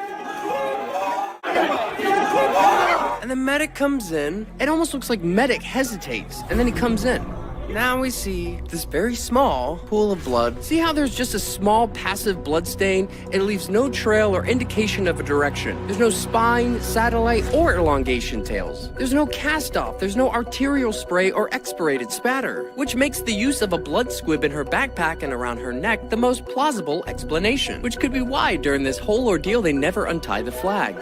And then Medic comes in. It almost looks like Medic hesitates, and then he comes in. Now we see this very small pool of blood. See how there's just a small passive blood stain? It leaves no trail or indication of a direction. There's no spine, satellite, or elongation tails. There's no cast off. There's no arterial spray or expirated spatter, which makes the use of a blood squib in her backpack and around her neck the most plausible explanation, which could be why during this whole ordeal they never untie the flag.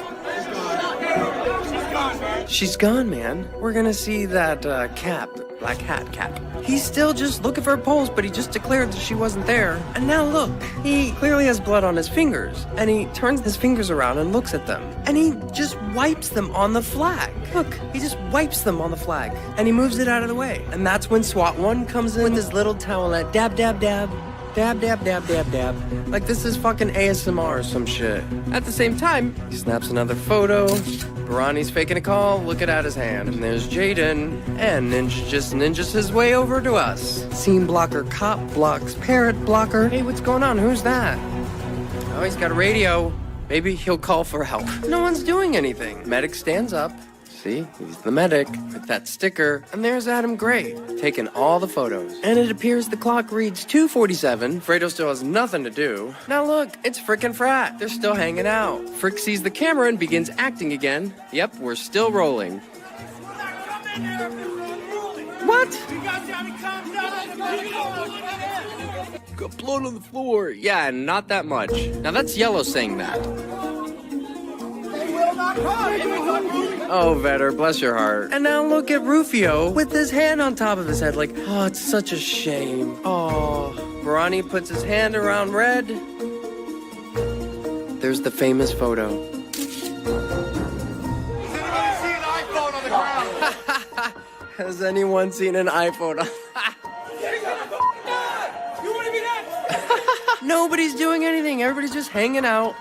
She's gone, man. We're gonna see that cap, black hat cap. He's still just looking for a pulse, but he just declared that she wasn't there. And now look, he clearly has blood on his fingers. And he turns his fingers around and looks at them. And he just wipes them on the flag. Look, he just wipes them on the flag. And he moves it out of the way. And that's when SWAT 1 comes in with his little towelette. Dab, dab, dab. Dab, dab, dab, dab, dab. Like this is fucking ASMR or some shit. At the same time, he snaps another photo. Barani's faking a call, looking at his hand. And there's Jaden. And Ninja just ninjas his way over to us. Scene blocker, cop blocks, Parrot blocker. Hey, what's going on? Who's that? Oh, he's got a radio. Maybe he'll call for help. No one's doing anything. Medic stands up. See, he's the medic with that sticker. And there's Adam Gray, taking all the photos. And it appears the clock reads 2:47. Fredo still has nothing to do. Now look, it's Frick and Frat. They're still hanging out. Frick sees the camera and begins acting again. Yep, we're still rolling. What? Got blood on the floor. Yeah, not that much. Now that's Yellow saying that. Oh, Vetter, bless your heart. And now look at Rufio with his hand on top of his head like, oh, it's such a shame. Oh, Barani puts his hand around Red. There's the famous photo. Has anyone seen an iPhone on? Nobody's doing anything. Everybody's just hanging out.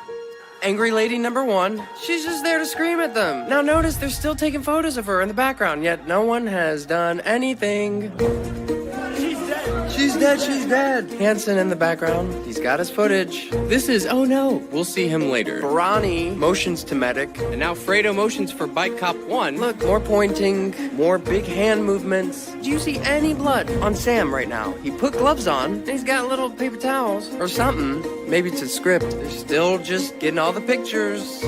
Angry lady number 1, she's just there to scream at them. Now notice they're still taking photos of her in the background, yet no one has done anything. She's dead. She's dead, she's dead. Hanson in the background, he's got his footage. This is, oh no, we'll see him later. Barani motions to Medic, and now Fredo motions for Bike Cop 1. Look, more pointing, more big hand movements. Do you see any blood on Sam right now? He put gloves on, and he's got little paper towels or something. Maybe it's a script. They're still just getting all the pictures.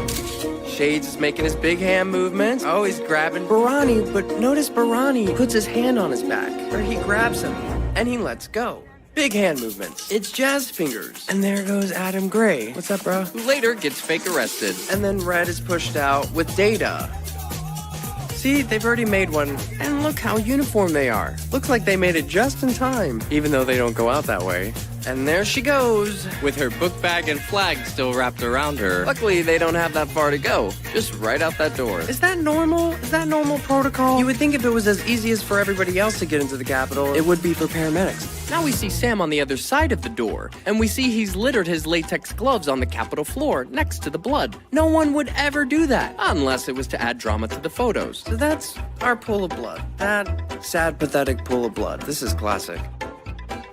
Shades is making his big hand movements. Oh, he's grabbing Barani, but notice Barani puts his hand on his back, or he grabs him, and he lets go. Big hand movements. It's Jazz Fingers. And there goes Adam Gray. What's up, bro? Who later gets fake arrested. And then Red is pushed out with Data. See, they've already made one. And look how uniform they are. Looks like they made it just in time, even though they don't go out that way. And there she goes, with her book bag and flag still wrapped around her. Luckily, they don't have that far to go, just right out that door. Is that normal? Is that normal protocol? You would think if it was as easy as for everybody else to get into the Capitol, it would be for paramedics. Now we see Sam on the other side of the door, and we see he's littered his latex gloves on the Capitol floor next to the blood. No one would ever do that, unless it was to add drama to the photos. So that's our pool of blood. That sad, pathetic pool of blood. This is classic.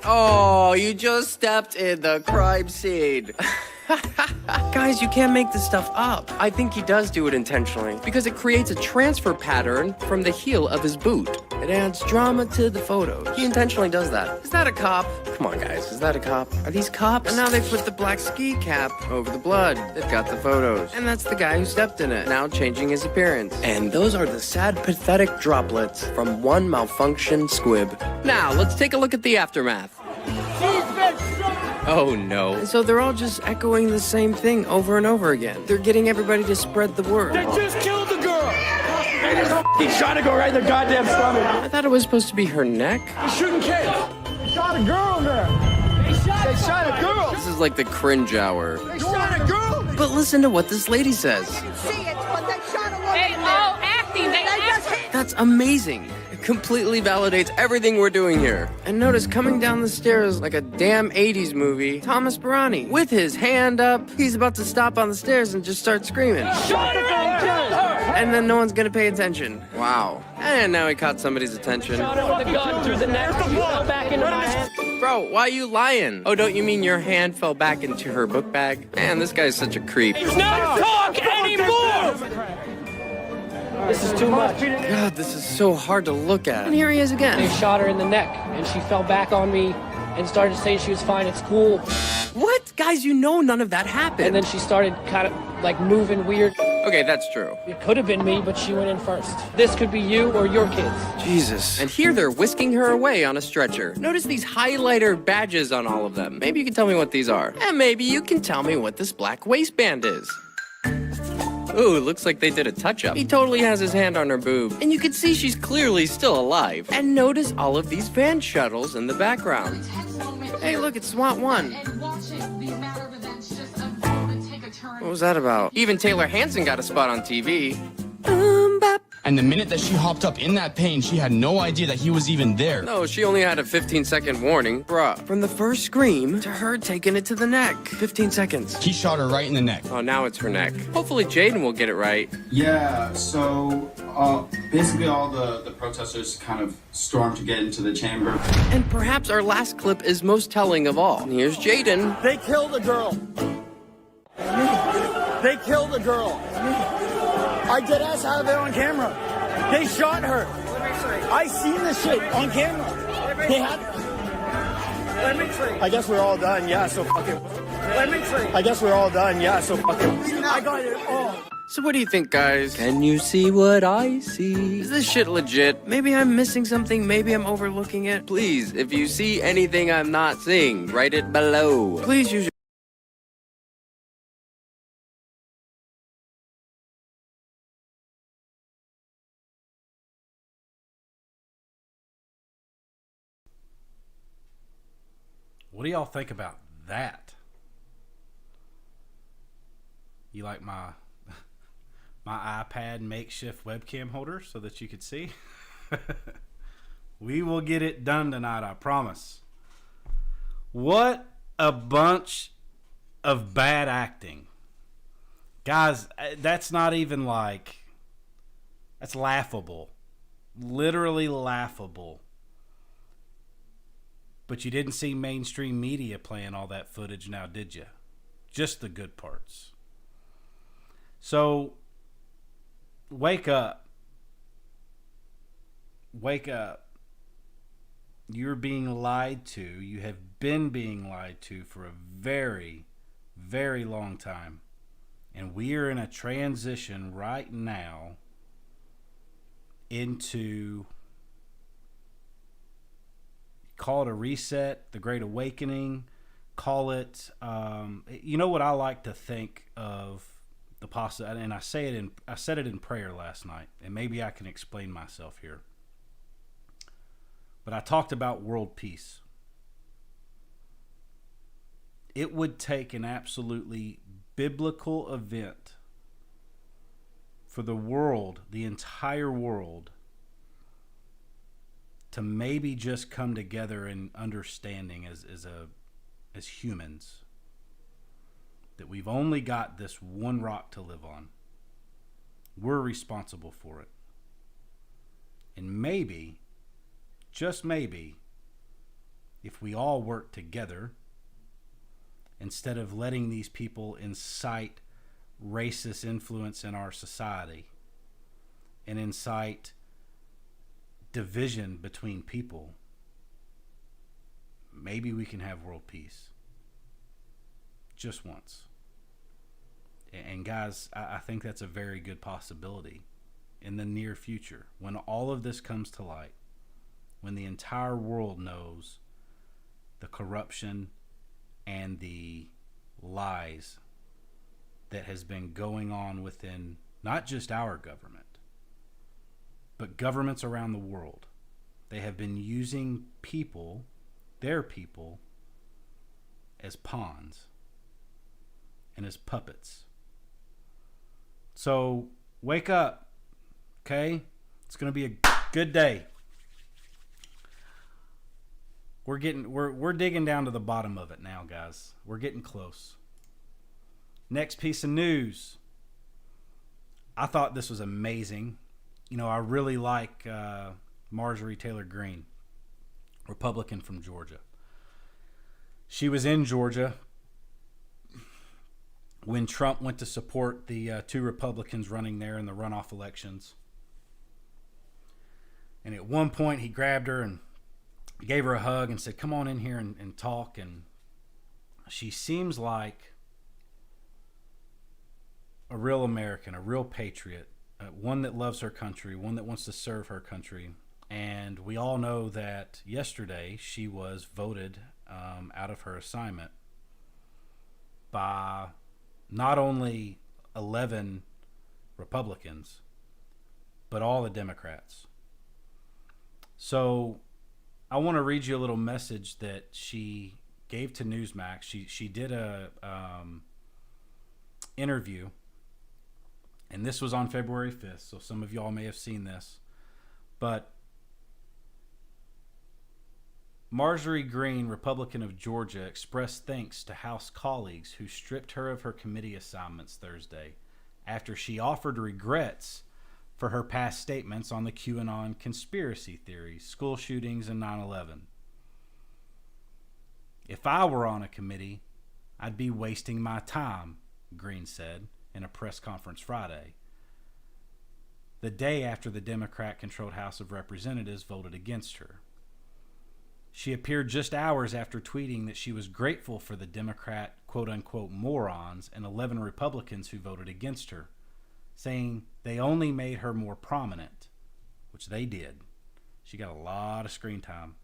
Oh, you just stepped in the crime scene. Guys, you can't make this stuff up. I think he does do it intentionally because it creates a transfer pattern from the heel of his boot. It adds drama to the photos. He intentionally does that. Is that a cop? Come on, guys. Is that a cop? Are these cops? And now they put the black ski cap over the blood. They've got the photos. And that's the guy who stepped in it, now changing his appearance. And those are the sad, pathetic droplets from one malfunctioned squib. Now, let's take a look at the aftermath. Oh no. And so they're all just echoing the same thing over and over again. They're getting everybody to spread the word. They just killed the girl! They just f***ing shot a girl right in the goddamn stomach. I thought it was supposed to be her neck. They're shooting kids. They shot a girl there. They shot a girl. This is like the cringe hour. They shot a girl. But listen to what this lady says. That's amazing. It completely validates everything we're doing here. And notice coming down the stairs like a damn 80s movie, Thomas Barani. With his hand up, he's about to stop on the stairs and just start screaming. Shot her and killed her. And then no one's gonna pay attention. Wow. And now he caught somebody's attention. Shot her with the gun through the neck. She fell back into my hand. Bro, why are you lying? Oh, don't you mean your hand fell back into her book bag? Man, this guy's such a creep. He's not talk anymore! This is too much. God, this is so hard to look at. And here he is again. They shot her in the neck, and she fell back on me and started saying she was fine at school. What? Guys, you know none of that happened. And then she started kind of like moving weird. Okay, that's true. It could have been me, but she went in first. This could be you or your kids. Jesus. And here they're whisking her away on a stretcher. Notice these highlighter badges on all of them. Maybe you can tell me what these are. And maybe you can tell me what this black waistband is. Ooh, looks like they did a touch-up. He totally has his hand on her boob. And you can see she's clearly still alive. And notice all of these van shuttles in the background. Hey, look, it's SWAT 1. What was that about? Even Taylor Hanson got a spot on TV. And the minute that she hopped up in that pain, she had no idea that he was even there. No, she only had a 15-second warning. Bruh, from the first scream to her taking it to the neck. 15 seconds. He shot her right in the neck. Oh, now it's her neck. Hopefully Jaden will get it right. Yeah, so basically all the protesters kind of stormed to get into the chamber. And perhaps our last clip is most telling of all. And here's Jaden. They killed a girl. They killed a girl. I dead ass have it on camera. They shot her. I seen this shit on camera. They had. I guess we're all done. Yeah, so fucking. I guess we're all done. Yeah, so fucking. I got it all. So what do you think, guys? Can you see what I see? Is this shit legit? Maybe I'm missing something. Maybe I'm overlooking it. Please, if you see anything I'm not seeing, write it below. Please use your What do y'all think about that? You like my iPad makeshift webcam holder so that you could see? We will get it done tonight, I promise. What a bunch of bad acting. Guys, that's not even like... That's laughable. Literally laughable. But you didn't see mainstream media playing all that footage now, did you? Just the good parts. So, wake up. Wake up. You're being lied to. You have been being lied to for a very, very long time. And we are in a transition right now into... Call it a reset, the Great Awakening. Call it, you know what I like to think of the possibility, and I said it in prayer last night, and maybe I can explain myself here. But I talked about world peace. It would take an absolutely biblical event for the world, the entire world, to maybe just come together in understanding as humans that we've only got this one rock to live on. We're responsible for it. And maybe, just maybe, if we all work together, instead of letting these people incite racist influence in our society and incite division between people, maybe we can have world peace. Just once. And guys, I think that's a very good possibility in the near future. When all of this comes to light, when the entire world knows the corruption and the lies that has been going on within not just our government, but governments around the world. They have been using people, their people, as pawns and as puppets. So wake up, okay? It's going to be a good day. We're digging down to the bottom of it now, guys. We're getting close. Next piece of news. I thought this was amazing. You know, I really like Marjorie Taylor Greene, Republican from Georgia. She was in Georgia when Trump went to support the two Republicans running there in the runoff elections. And at one point he grabbed her and gave her a hug and said, come on in here and talk. And she seems like a real American, a real patriot, one that loves her country, one that wants to serve her country. And we all know that yesterday she was voted out of her assignment by not only 11 Republicans, but all the Democrats. So I want to read you a little message that she gave to Newsmax. She did a interview, and this was on February 5th, so some of y'all may have seen this. But Marjorie Greene, Republican of Georgia, expressed thanks to House colleagues who stripped her of her committee assignments Thursday after she offered regrets for her past statements on the QAnon conspiracy theories, school shootings, and 9/11. If I were on a committee, I'd be wasting my time, Greene said in a press conference Friday, the day after the Democrat-controlled House of Representatives voted against her. She appeared just hours after tweeting that she was grateful for the Democrat quote-unquote morons and 11 Republicans who voted against her, saying they only made her more prominent, which they did. She got a lot of screen time.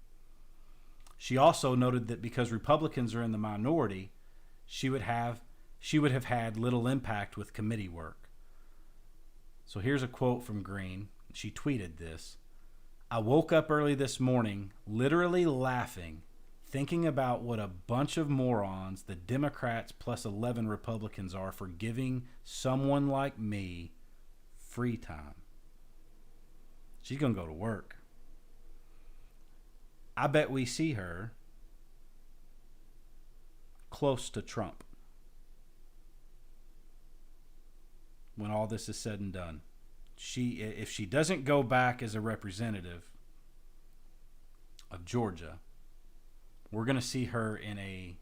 She also noted that because Republicans are in the minority, she would have had little impact with committee work. So here's a quote from Greene. She tweeted this. I woke up early this morning, literally laughing, thinking about what a bunch of morons the Democrats plus 11 Republicans are for giving someone like me free time. She's going to go to work. I bet we see her close to Trump when all this is said and done. If she doesn't go back as a representative of Georgia, we're going to see her in a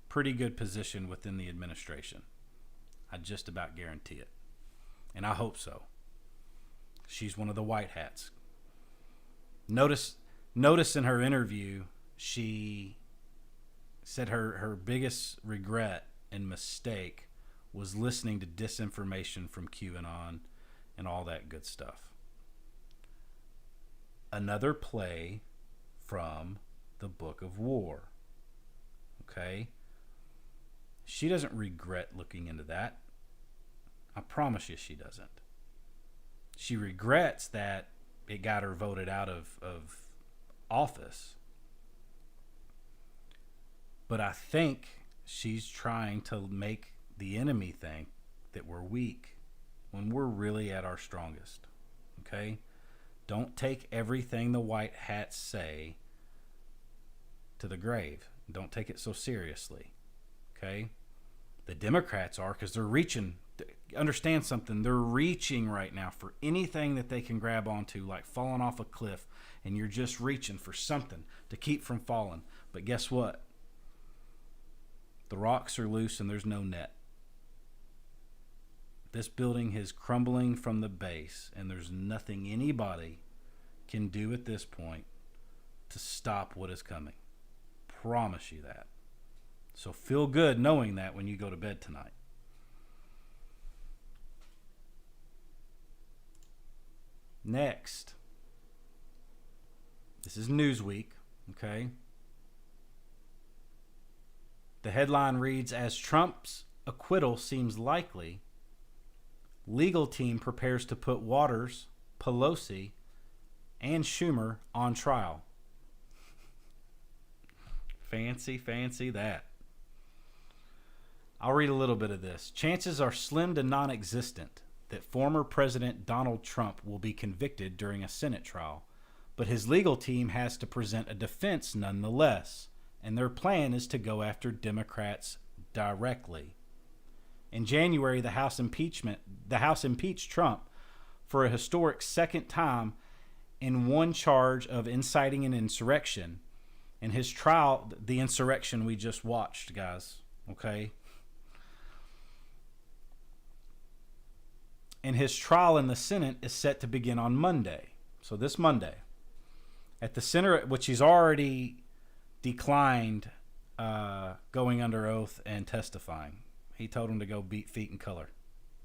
pretty good position within the administration. I just about guarantee it. And I hope so. She's one of the white hats. Notice in her interview, she said her biggest regret and mistake was listening to disinformation from QAnon and all that good stuff. Another play from the Book of War. Okay? She doesn't regret looking into that. I promise you she doesn't. She regrets that it got her voted out of office. But I think she's trying to make the enemy think that we're weak when we're really at our strongest. Okay? Don't take everything the white hats say to the grave. Don't take it so seriously. Okay? The Democrats are, because they're reaching. Understand something. They're reaching right now for anything that they can grab onto, like falling off a cliff, and you're just reaching for something to keep from falling. But guess what? The rocks are loose and there's no net. This building is crumbling from the base, and there's nothing anybody can do at this point to stop what is coming. Promise you that. So feel good knowing that when you go to bed tonight. Next. This is Newsweek, okay? The headline reads, as Trump's acquittal seems likely, legal team prepares to put Waters, Pelosi, and Schumer on trial. Fancy that. I'll read a little bit of this. Chances are slim to non-existent that former President Donald Trump will be convicted during a Senate trial, but his legal team has to present a defense nonetheless, and their plan is to go after Democrats directly. In January, the House impeached Trump for a historic second time in one charge of inciting an insurrection. In his trial, the insurrection we just watched, guys, okay? And his trial in the Senate is set to begin on Monday. So this Monday. At the center, which he's already declined going under oath and testifying. He told him to go beat feet in color.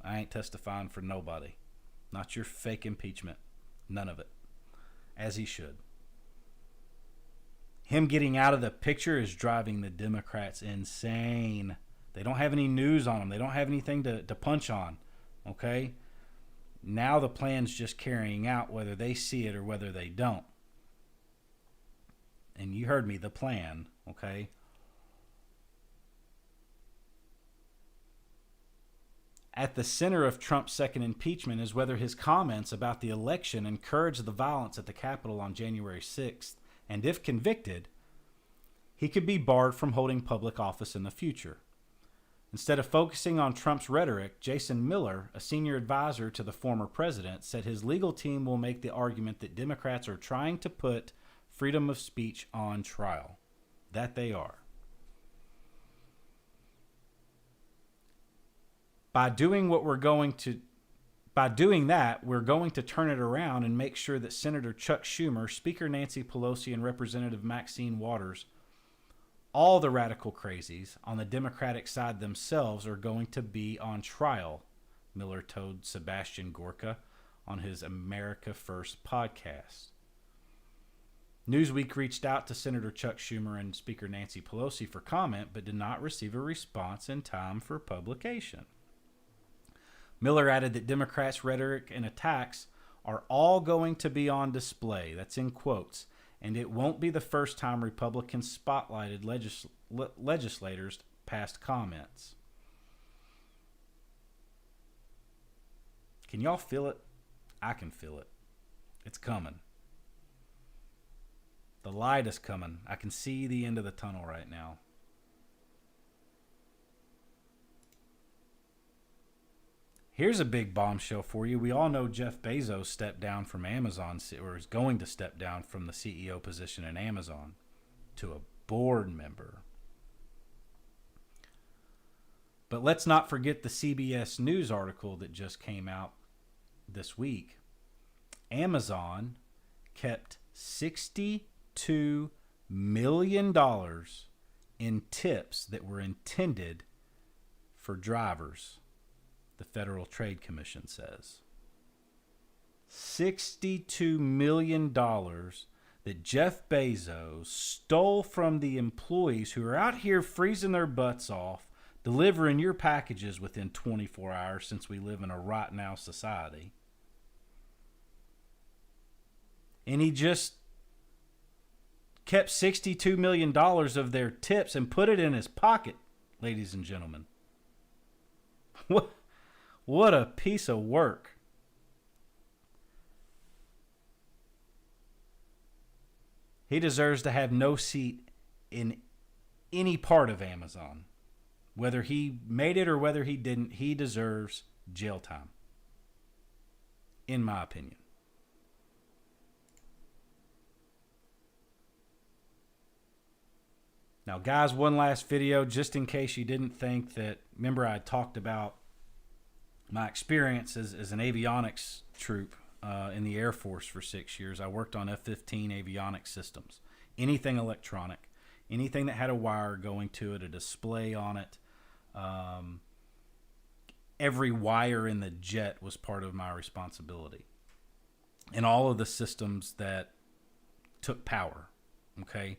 I ain't testifying for nobody. Not your fake impeachment. None of it. As he should. Him getting out of the picture is driving the Democrats insane. They don't have any news on him. They don't have anything to punch on. Okay? Now the plan's just carrying out whether they see it or whether they don't. And you heard me, the plan, okay? At the center of Trump's second impeachment is whether his comments about the election encouraged the violence at the Capitol on January 6th, and if convicted, he could be barred from holding public office in the future. Instead of focusing on Trump's rhetoric, Jason Miller, a senior advisor to the former president, said his legal team will make the argument that Democrats are trying to put freedom of speech on trial. That they are. By doing that, we're going to turn it around and make sure that Senator Chuck Schumer, Speaker Nancy Pelosi, and Representative Maxine Waters, all the radical crazies on the Democratic side themselves, are going to be on trial, Miller told Sebastian Gorka on his America First podcast. Newsweek reached out to Senator Chuck Schumer and Speaker Nancy Pelosi for comment, but did not receive a response in time for publication. Miller added that Democrats' rhetoric and attacks are all going to be on display. That's in quotes. And it won't be the first time Republicans spotlighted legislators' past comments. Can y'all feel it? I can feel it. It's coming. The light is coming. I can see the end of the tunnel right now. Here's a big bombshell for you. We all know Jeff Bezos stepped down from Amazon, or is going to step down from the CEO position in Amazon to a board member. But let's not forget the CBS News article that just came out this week. Amazon kept $62 million in tips that were intended for drivers, the Federal Trade Commission says. $62 million that Jeff Bezos stole from the employees who are out here freezing their butts off, delivering your packages within 24 hours, since we live in a right now society. And he just kept $62 million of their tips and put it in his pocket, ladies and gentlemen. What a piece of work. He deserves to have no seat in any part of Amazon. Whether he made it or whether he didn't, he deserves jail time. In my opinion. Now, guys, one last video, just in case you didn't think that, remember I talked about my experience as an avionics troop in the Air Force for 6 years. I worked on F-15 avionics systems. Anything electronic, anything that had a wire going to it, a display on it. Every wire in the jet was part of my responsibility. And all of the systems that took power, okay?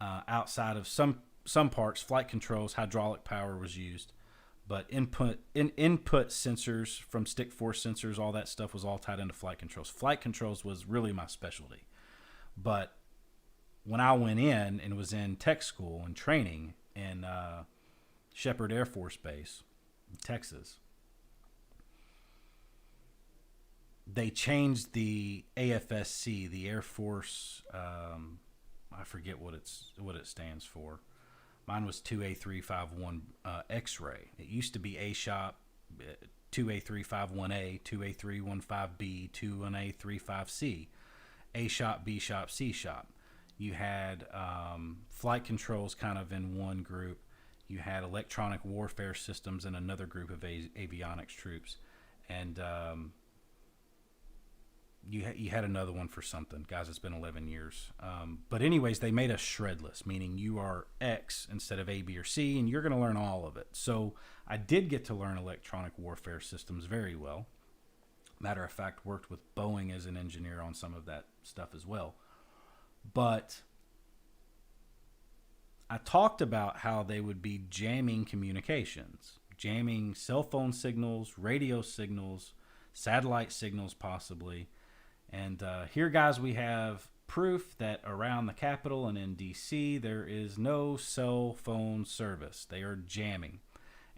Outside of some parts, flight controls, hydraulic power was used. But input sensors from stick force sensors, all that stuff was all tied into flight controls. Flight controls was really my specialty. But when I went in and was in tech school and training in Shepherd Air Force Base, Texas, they changed the AFSC, the Air Force. I forget what it stands for. Mine was 2A351 X-ray. It used to be A-Shop, 2A351A, 2A315B, 2A35C, A-Shop, B-Shop, C-Shop. You had flight controls kind of in one group. You had electronic warfare systems in another group of avionics troops. And you had another one for something. Guys, it's been 11 years. But anyways, they made us shredless, meaning you are X instead of A, B, or C, and you're going to learn all of it. So I did get to learn electronic warfare systems very well. Matter of fact, worked with Boeing as an engineer on some of that stuff as well. But I talked about how they would be jamming communications, jamming cell phone signals, radio signals, satellite signals possibly. And here, guys, we have proof that around the Capitol and in D.C. there is no cell phone service. They are jamming.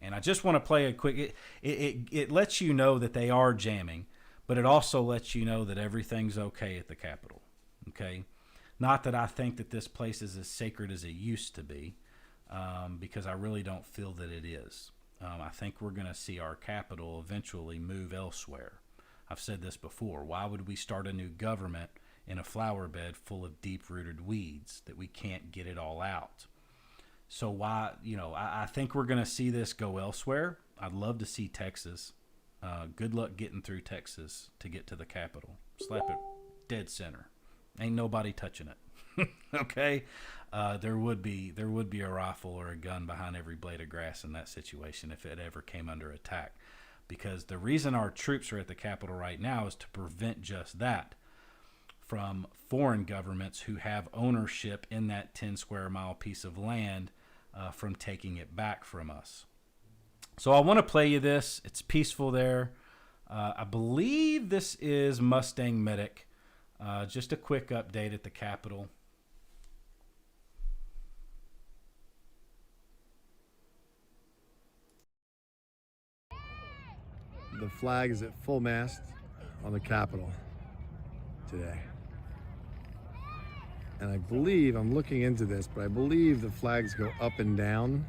And I just want to play a quick... It lets you know that they are jamming, but it also lets you know that everything's okay at the Capitol. Okay? Not that I think that this place is as sacred as it used to be, because I really don't feel that it is. I think we're going to see our Capitol eventually move elsewhere. I've said this before. Why would we start a new government in a flower bed full of deep-rooted weeds that we can't get it all out? So why, I think we're going to see this go elsewhere. I'd love to see Texas. Good luck getting through Texas to get to the Capitol. Slap it dead center. Ain't nobody touching it. Okay? There would be a rifle or a gun behind every blade of grass in that situation if it ever came under attack. Because the reason our troops are at the Capitol right now is to prevent just that from foreign governments who have ownership in that 10 square mile piece of land from taking it back from us. So I want to play you this. It's peaceful there. I believe this is Mustang Medic. Just a quick update at the Capitol. The flag is at full mast on the Capitol today. And I believe, I'm looking into this, but I believe the flags go up and down.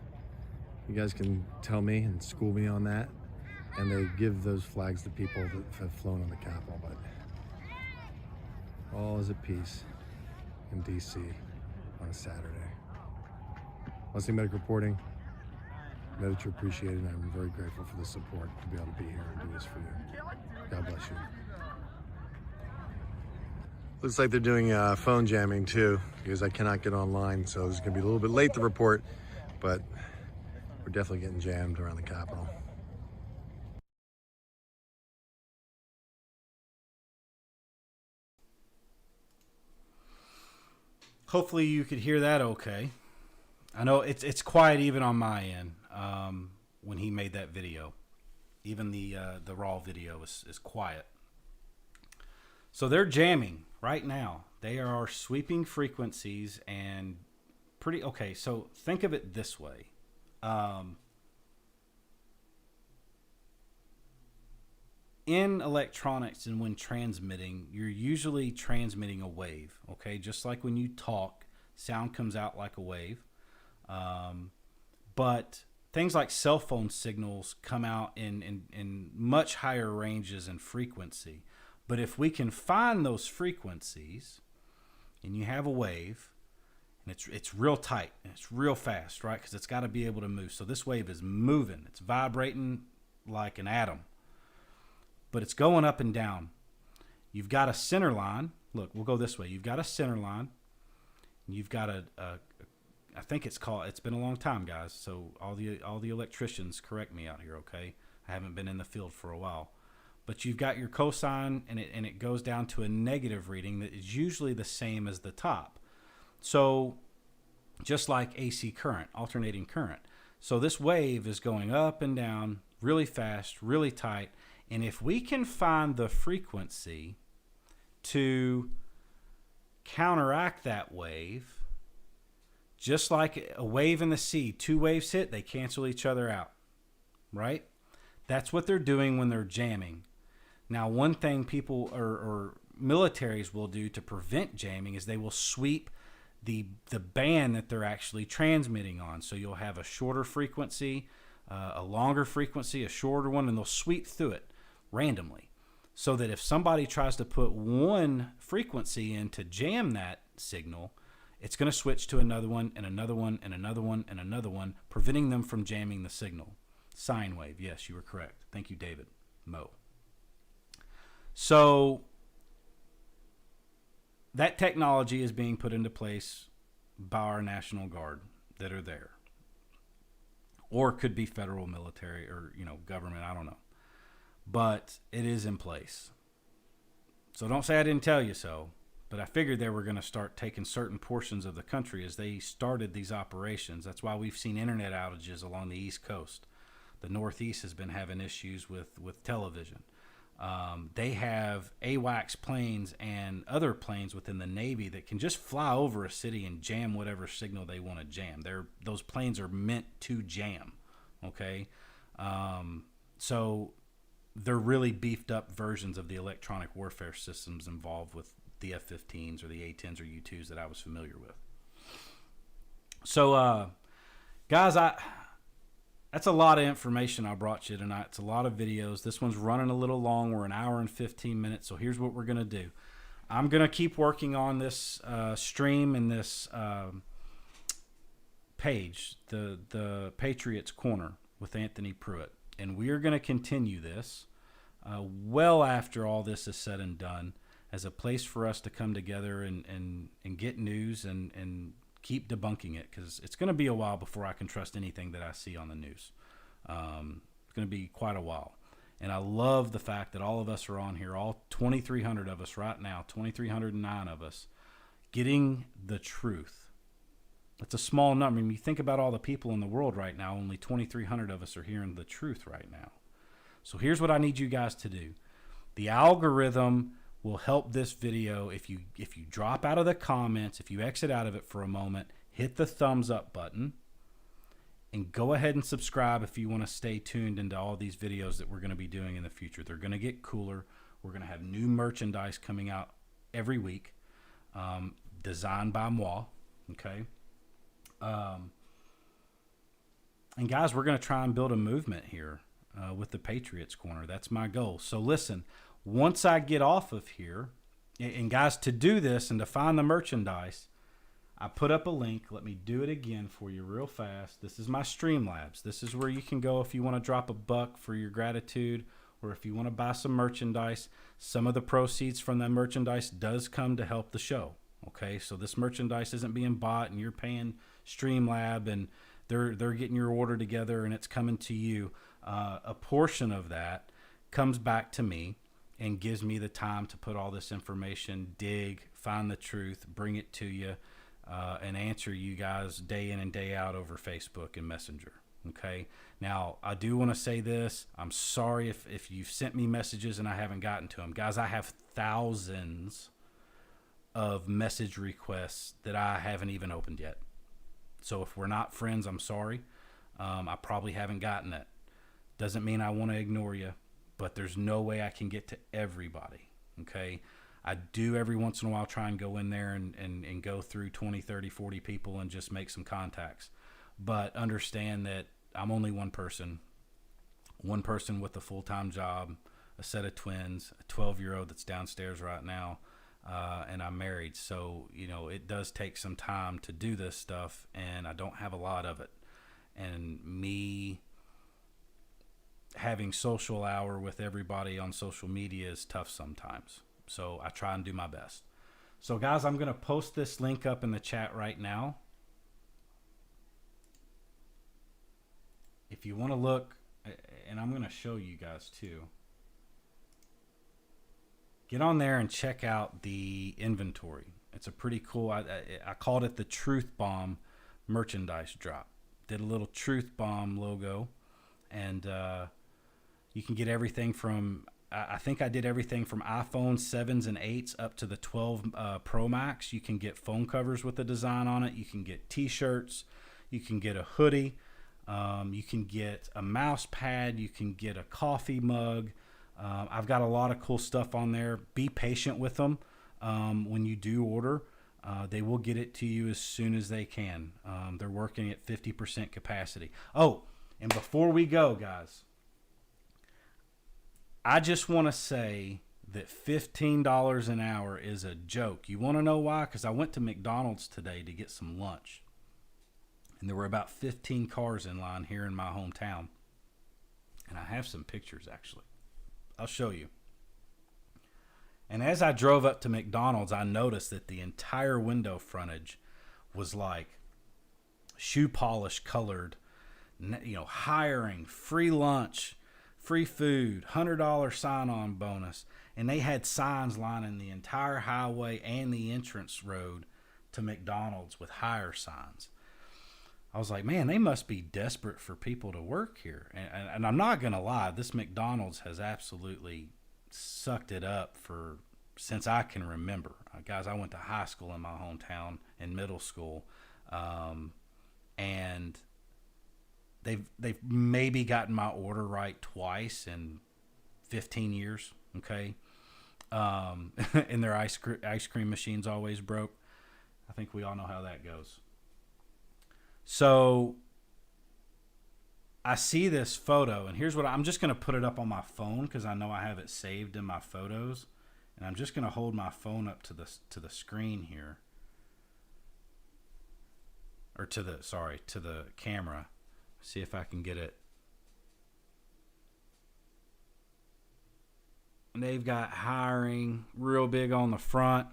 You guys can tell me and school me on that. And they give those flags to people that have flown on the Capitol. But all is at peace in D.C. on a Saturday. Mustang Medic reporting. Know that you appreciate it, and I'm very grateful for the support to be able to be here and do this for you. God bless you. Looks like they're doing phone jamming too, because I cannot get online, so it's going to be a little bit late to report, but we're definitely getting jammed around the Capitol. Hopefully you could hear that okay. I know it's quiet even on my end when he made that video. Even the raw video is quiet. So they're jamming right now. They are sweeping frequencies and pretty... Okay, so think of it this way. in electronics and when transmitting, you're usually transmitting a wave, okay? Just like when you talk, sound comes out like a wave. But things like cell phone signals come out in much higher ranges and frequency. But if we can find those frequencies and you have a wave, and it's real tight and it's real fast, right? Because it's got to be able to move. So this wave is moving. It's vibrating like an atom. But it's going up and down. You've got a center line. Look, we'll go this way. You've got a center line. You've got I think it's been a long time, guys. So all the electricians correct me out here, okay? I haven't been in the field for a while. But you've got your cosine, and it goes down to a negative reading that is usually the same as the top. So just like AC current, alternating current. So this wave is going up and down really fast, really tight. And if we can find the frequency to counteract that wave, just like a wave in the sea, two waves hit, they cancel each other out, right? That's what they're doing when they're jamming. Now, one thing people or militaries will do to prevent jamming is they will sweep the band that they're actually transmitting on. So you'll have a shorter frequency, a longer frequency, a shorter one, and they'll sweep through it randomly, so that if somebody tries to put one frequency in to jam that signal, it's going to switch to another one and another one and another one and another one, preventing them from jamming the signal. Sine wave. Yes, you were correct. Thank you, David Mo. So that technology is being put into place by our National Guard that are there, or it could be federal military or government. I don't know. But it is in place. So don't say I didn't tell you so. But I figured they were going to start taking certain portions of the country as they started these operations. That's why we've seen internet outages along the East Coast. The Northeast has been having issues with television. They have AWACS planes and other planes within the Navy that can just fly over a city and jam whatever signal they want to jam. Those planes are meant to jam, okay? So they're really beefed up versions of the electronic warfare systems involved with the F-15s or the A-10s or U-2s that I was familiar with. So, guys, that's a lot of information I brought you tonight. It's a lot of videos. This one's running a little long. We're an hour and 15 minutes. So here's what we're going to do. I'm going to keep working on this stream and this page, the Patriots Corner with Anthony Pruitt. And we are going to continue this well after all this is said and done, as a place for us to come together and get news and keep debunking it, because it's going to be a while before I can trust anything that I see on the news. It's going to be quite a while. And I love the fact that all of us are on here, all 2,300 of us right now, 2,309 of us, getting the truth. That's a small number. I mean, you think about all the people in the world right now, only 2,300 of us are hearing the truth right now. So here's what I need you guys to do. The algorithm will help this video if you drop out of the comments, if you exit out of it for a moment, hit the thumbs up button, and go ahead and subscribe if you want to stay tuned into all these videos that we're going to be doing in the future. They're going to get cooler. We're going to have new merchandise coming out every week, designed by moi, okay? And guys, we're going to try and build a movement here with the Patriots Corner. That's my goal. So listen, once I get off of here, and guys, to do this and to find the merchandise, I put up a link. Let me do it again for you real fast. This is my Streamlabs. This is where you can go if you want to drop $1 for your gratitude, or if you want to buy some merchandise. Some of the proceeds from that merchandise does come to help the show. Okay, so this merchandise isn't being bought and you're paying Streamlab and they're getting your order together and it's coming to you. A portion of that comes back to me and gives me the time to put all this information, dig, find the truth, bring it to you, and answer you guys day in and day out over Facebook and Messenger. Okay, now I do want to say this. I'm sorry if you've sent me messages and I haven't gotten to them. Guys, I have thousands of message requests that I haven't even opened yet. So if we're not friends, I'm sorry. I probably haven't gotten it. Doesn't mean I want to ignore you. but there's no way I can get to everybody. Okay. I do every once in a while try and go in there and go through 20, 30, 40 people and just make some contacts. But understand that I'm only one person with a full-time job, a set of twins, a 12-year-old that's downstairs right now, and I'm married. So, you know, it does take some time to do this stuff, and I don't have a lot of it. And me having social hour with everybody on social media is tough sometimes. So I try and do my best. So guys, I'm going to post this link up in the chat right now. If you want to look, and I'm going to show you guys too. Get on there and check out the inventory. It's a pretty cool, I called it the Truth Bomb merchandise drop. Did a little Truth Bomb logo, and you can get everything from, I think I did everything from iPhone 7s and 8s up to the 12 Pro Max. You can get phone covers with a design on it. You can get t-shirts. You can get a hoodie. You can get a mouse pad. You can get a coffee mug. I've got a lot of cool stuff on there. Be patient with them. When you do order, they will get it to you as soon as they can. They're working at 50% capacity. Oh, and before we go, guys, I just want to say that $15 an hour is a joke. You want to know why? Because I went to McDonald's today to get some lunch. And there were about 15 cars in line here in my hometown. And I have some pictures, actually. I'll show you. And as I drove up to McDonald's, I noticed that the entire window frontage was like shoe polish colored, you know, hiring, free lunch, free food, $100 sign-on bonus. And they had signs lining the entire highway and the entrance road to McDonald's with hire signs. I was like, man, they must be desperate for people to work here. And I'm not going to lie, this McDonald's has absolutely sucked it up since I can remember. Guys, I went to high school in my hometown and middle school. And they've maybe gotten my order right twice in 15 years, okay? And their ice cream machine's always broke. I think we all know how that goes. So I see this photo, and here's what I'm just going to put it up on my phone because I know I have it saved in my photos, and I'm just going to hold my phone up to the screen here, or to the camera. See if I can get it. And they've got hiring real big on the front.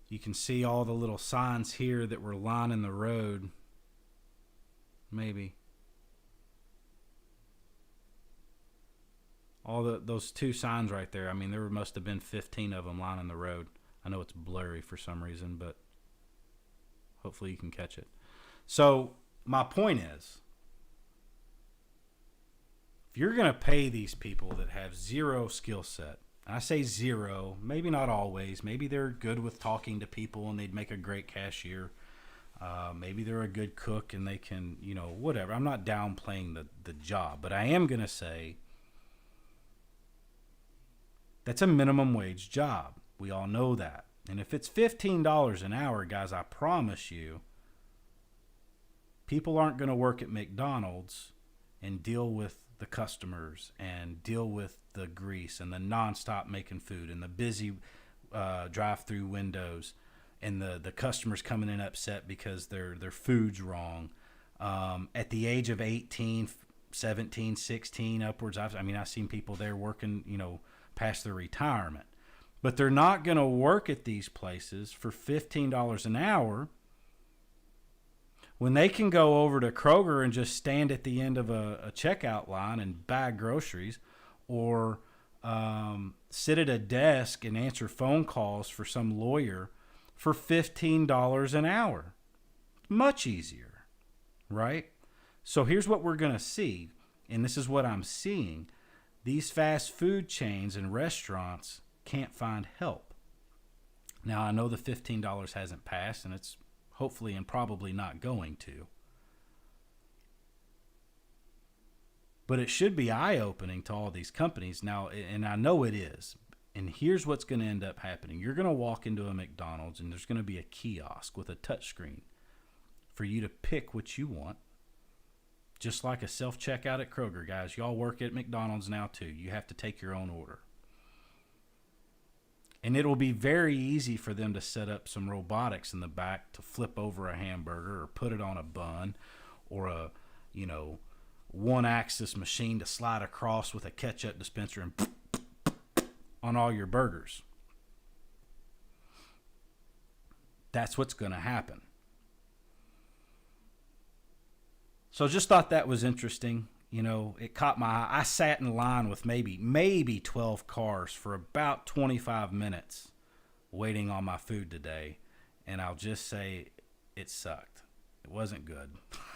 You can see all the little signs here that were lining the road. Maybe. All those two signs right there. I mean, there must have been 15 of them lining the road. I know it's blurry for some reason, but hopefully you can catch it. So my point is, if you're going to pay these people that have zero skill set, and I say zero, maybe not always. Maybe they're good with talking to people and they'd make a great cashier. Maybe they're a good cook and they can, you know, whatever. I'm not downplaying the job, but I am going to say that's a minimum wage job. We all know that. And if it's $15 an hour, guys, I promise you, people aren't going to work at McDonald's and deal with the customers and deal with the grease and the nonstop making food and the busy drive-through windows and the customers coming in upset because their food's wrong. At the age of 18, 17, 16 upwards, I've seen people there working, you know, past their retirement. But they're not going to work at these places for $15 an hour when they can go over to Kroger and just stand at the end of a checkout line and bag groceries, or sit at a desk and answer phone calls for some lawyer for $15 an hour. Much easier, right? So here's what we're going to see, and this is what I'm seeing. These fast food chains and restaurants can't find help. Now, I know the $15 hasn't passed, and it's hopefully and probably not going to. But it should be eye-opening to all these companies now, and I know it is. And here's what's going to end up happening. You're going to walk into a McDonald's, and there's going to be a kiosk with a touchscreen for you to pick what you want. Just like a self-checkout at Kroger, guys. Y'all work at McDonald's now, too. You have to take your own order. And it will be very easy for them to set up some robotics in the back to flip over a hamburger or put it on a bun, or a, one-axis machine to slide across with a ketchup dispenser and on all your burgers. That's what's going to happen. So just thought that was interesting. It caught my eye. I sat in line with maybe 12 cars for about 25 minutes waiting on my food today. And I'll just say it sucked. It wasn't good.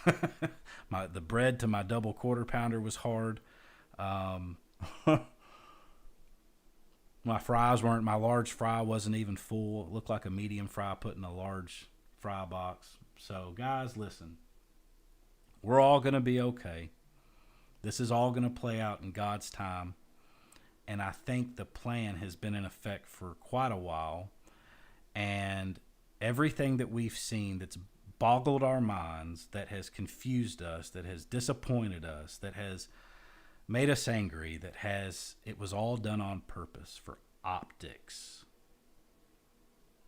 The bread to my double quarter pounder was hard. My large fry wasn't even full. It looked like a medium fry put in a large fry box. So guys, listen, we're all going to be okay. This is all going to play out in God's time. And I think the plan has been in effect for quite a while. And everything that we've seen that's boggled our minds, that has confused us, that has disappointed us, that has made us angry, it was all done on purpose for optics,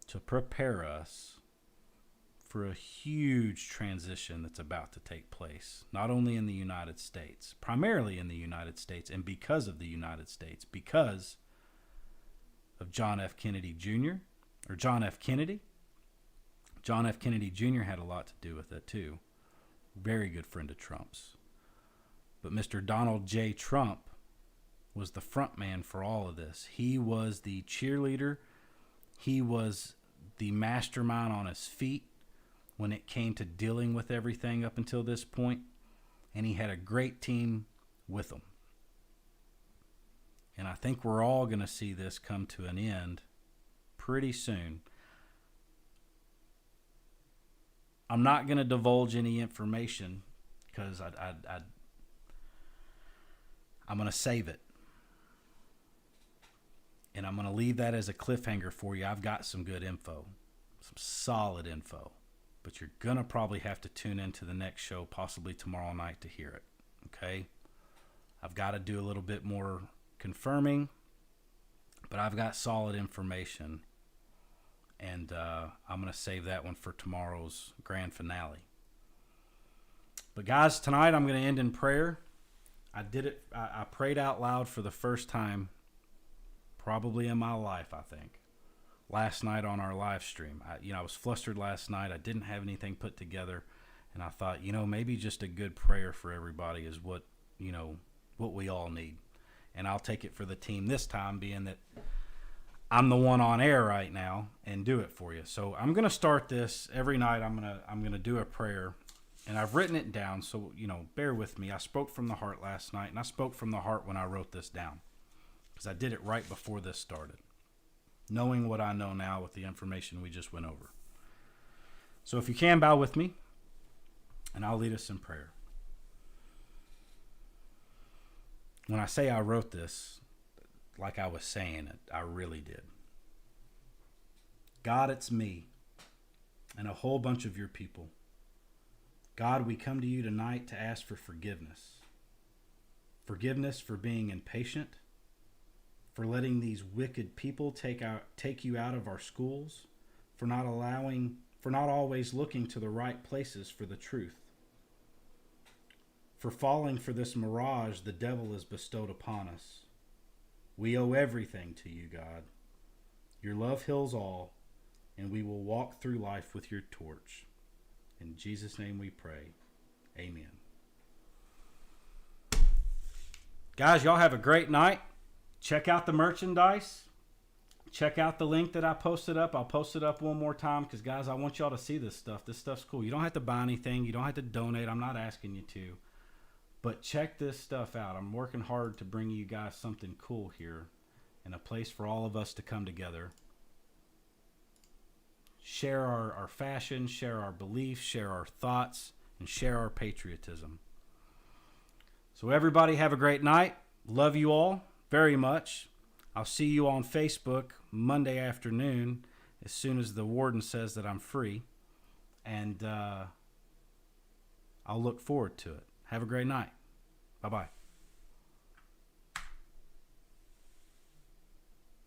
to prepare us for a huge transition that's about to take place, not only in the United States, primarily in the United States, and because of the United States, because of John F. Kennedy Jr., or John F. Kennedy. John F. Kennedy Jr. had a lot to do with it, too. Very good friend of Trump's. But Mr. Donald J. Trump was the front man for all of this. He was the cheerleader. He was the mastermind on his feet when it came to dealing with everything up until this point. And he had a great team with him. And I think we're all going to see this come to an end pretty soon. I'm not going to divulge any information because I'm going to save it. And I'm going to leave that as a cliffhanger for you. I've got some good info, some solid info. But you're going to probably have to tune into the next show, possibly tomorrow night, to hear it. Okay? I've got to do a little bit more confirming, but I've got solid information. And I'm going to save that one for tomorrow's grand finale. But guys, tonight I'm going to end in prayer. I did it. I prayed out loud for the first time probably in my life, I think. Last night on our live stream. I was flustered last night. I didn't have anything put together. And I thought, maybe just a good prayer for everybody is what we all need. And I'll take it for the team this time, being that I'm the one on air right now, and do it for you. So I'm going to start this every night. I'm going to do a prayer, and I've written it down. So, bear with me. I spoke from the heart last night, and I spoke from the heart when I wrote this down, because I did it right before this started, knowing what I know now with the information we just went over. So if you can, bow with me, and I'll lead us in prayer. When I say I wrote this, like I was saying it, I really did. God, it's me and a whole bunch of your people. God, we come to you tonight to ask for forgiveness. Forgiveness for being impatient, for letting these wicked people take you out of our schools, for not always looking to the right places for the truth, for falling for this mirage the devil has bestowed upon us. We owe everything to you, God. Your love heals all, and we will walk through life with your torch. In Jesus' name we pray. Amen. Guys, y'all have a great night. Check out the merchandise. Check out the link that I posted up. I'll post it up one more time because, guys, I want y'all to see this stuff. This stuff's cool. You don't have to buy anything. You don't have to donate. I'm not asking you to. But check this stuff out. I'm working hard to bring you guys something cool here and a place for all of us to come together share our fashion, share our beliefs, share our thoughts, and share our patriotism. So everybody have a great night. Love you all very much. I'll see you on Facebook Monday afternoon as soon as the warden says that I'm free. And I'll look forward to it. Have a great night. Bye-bye.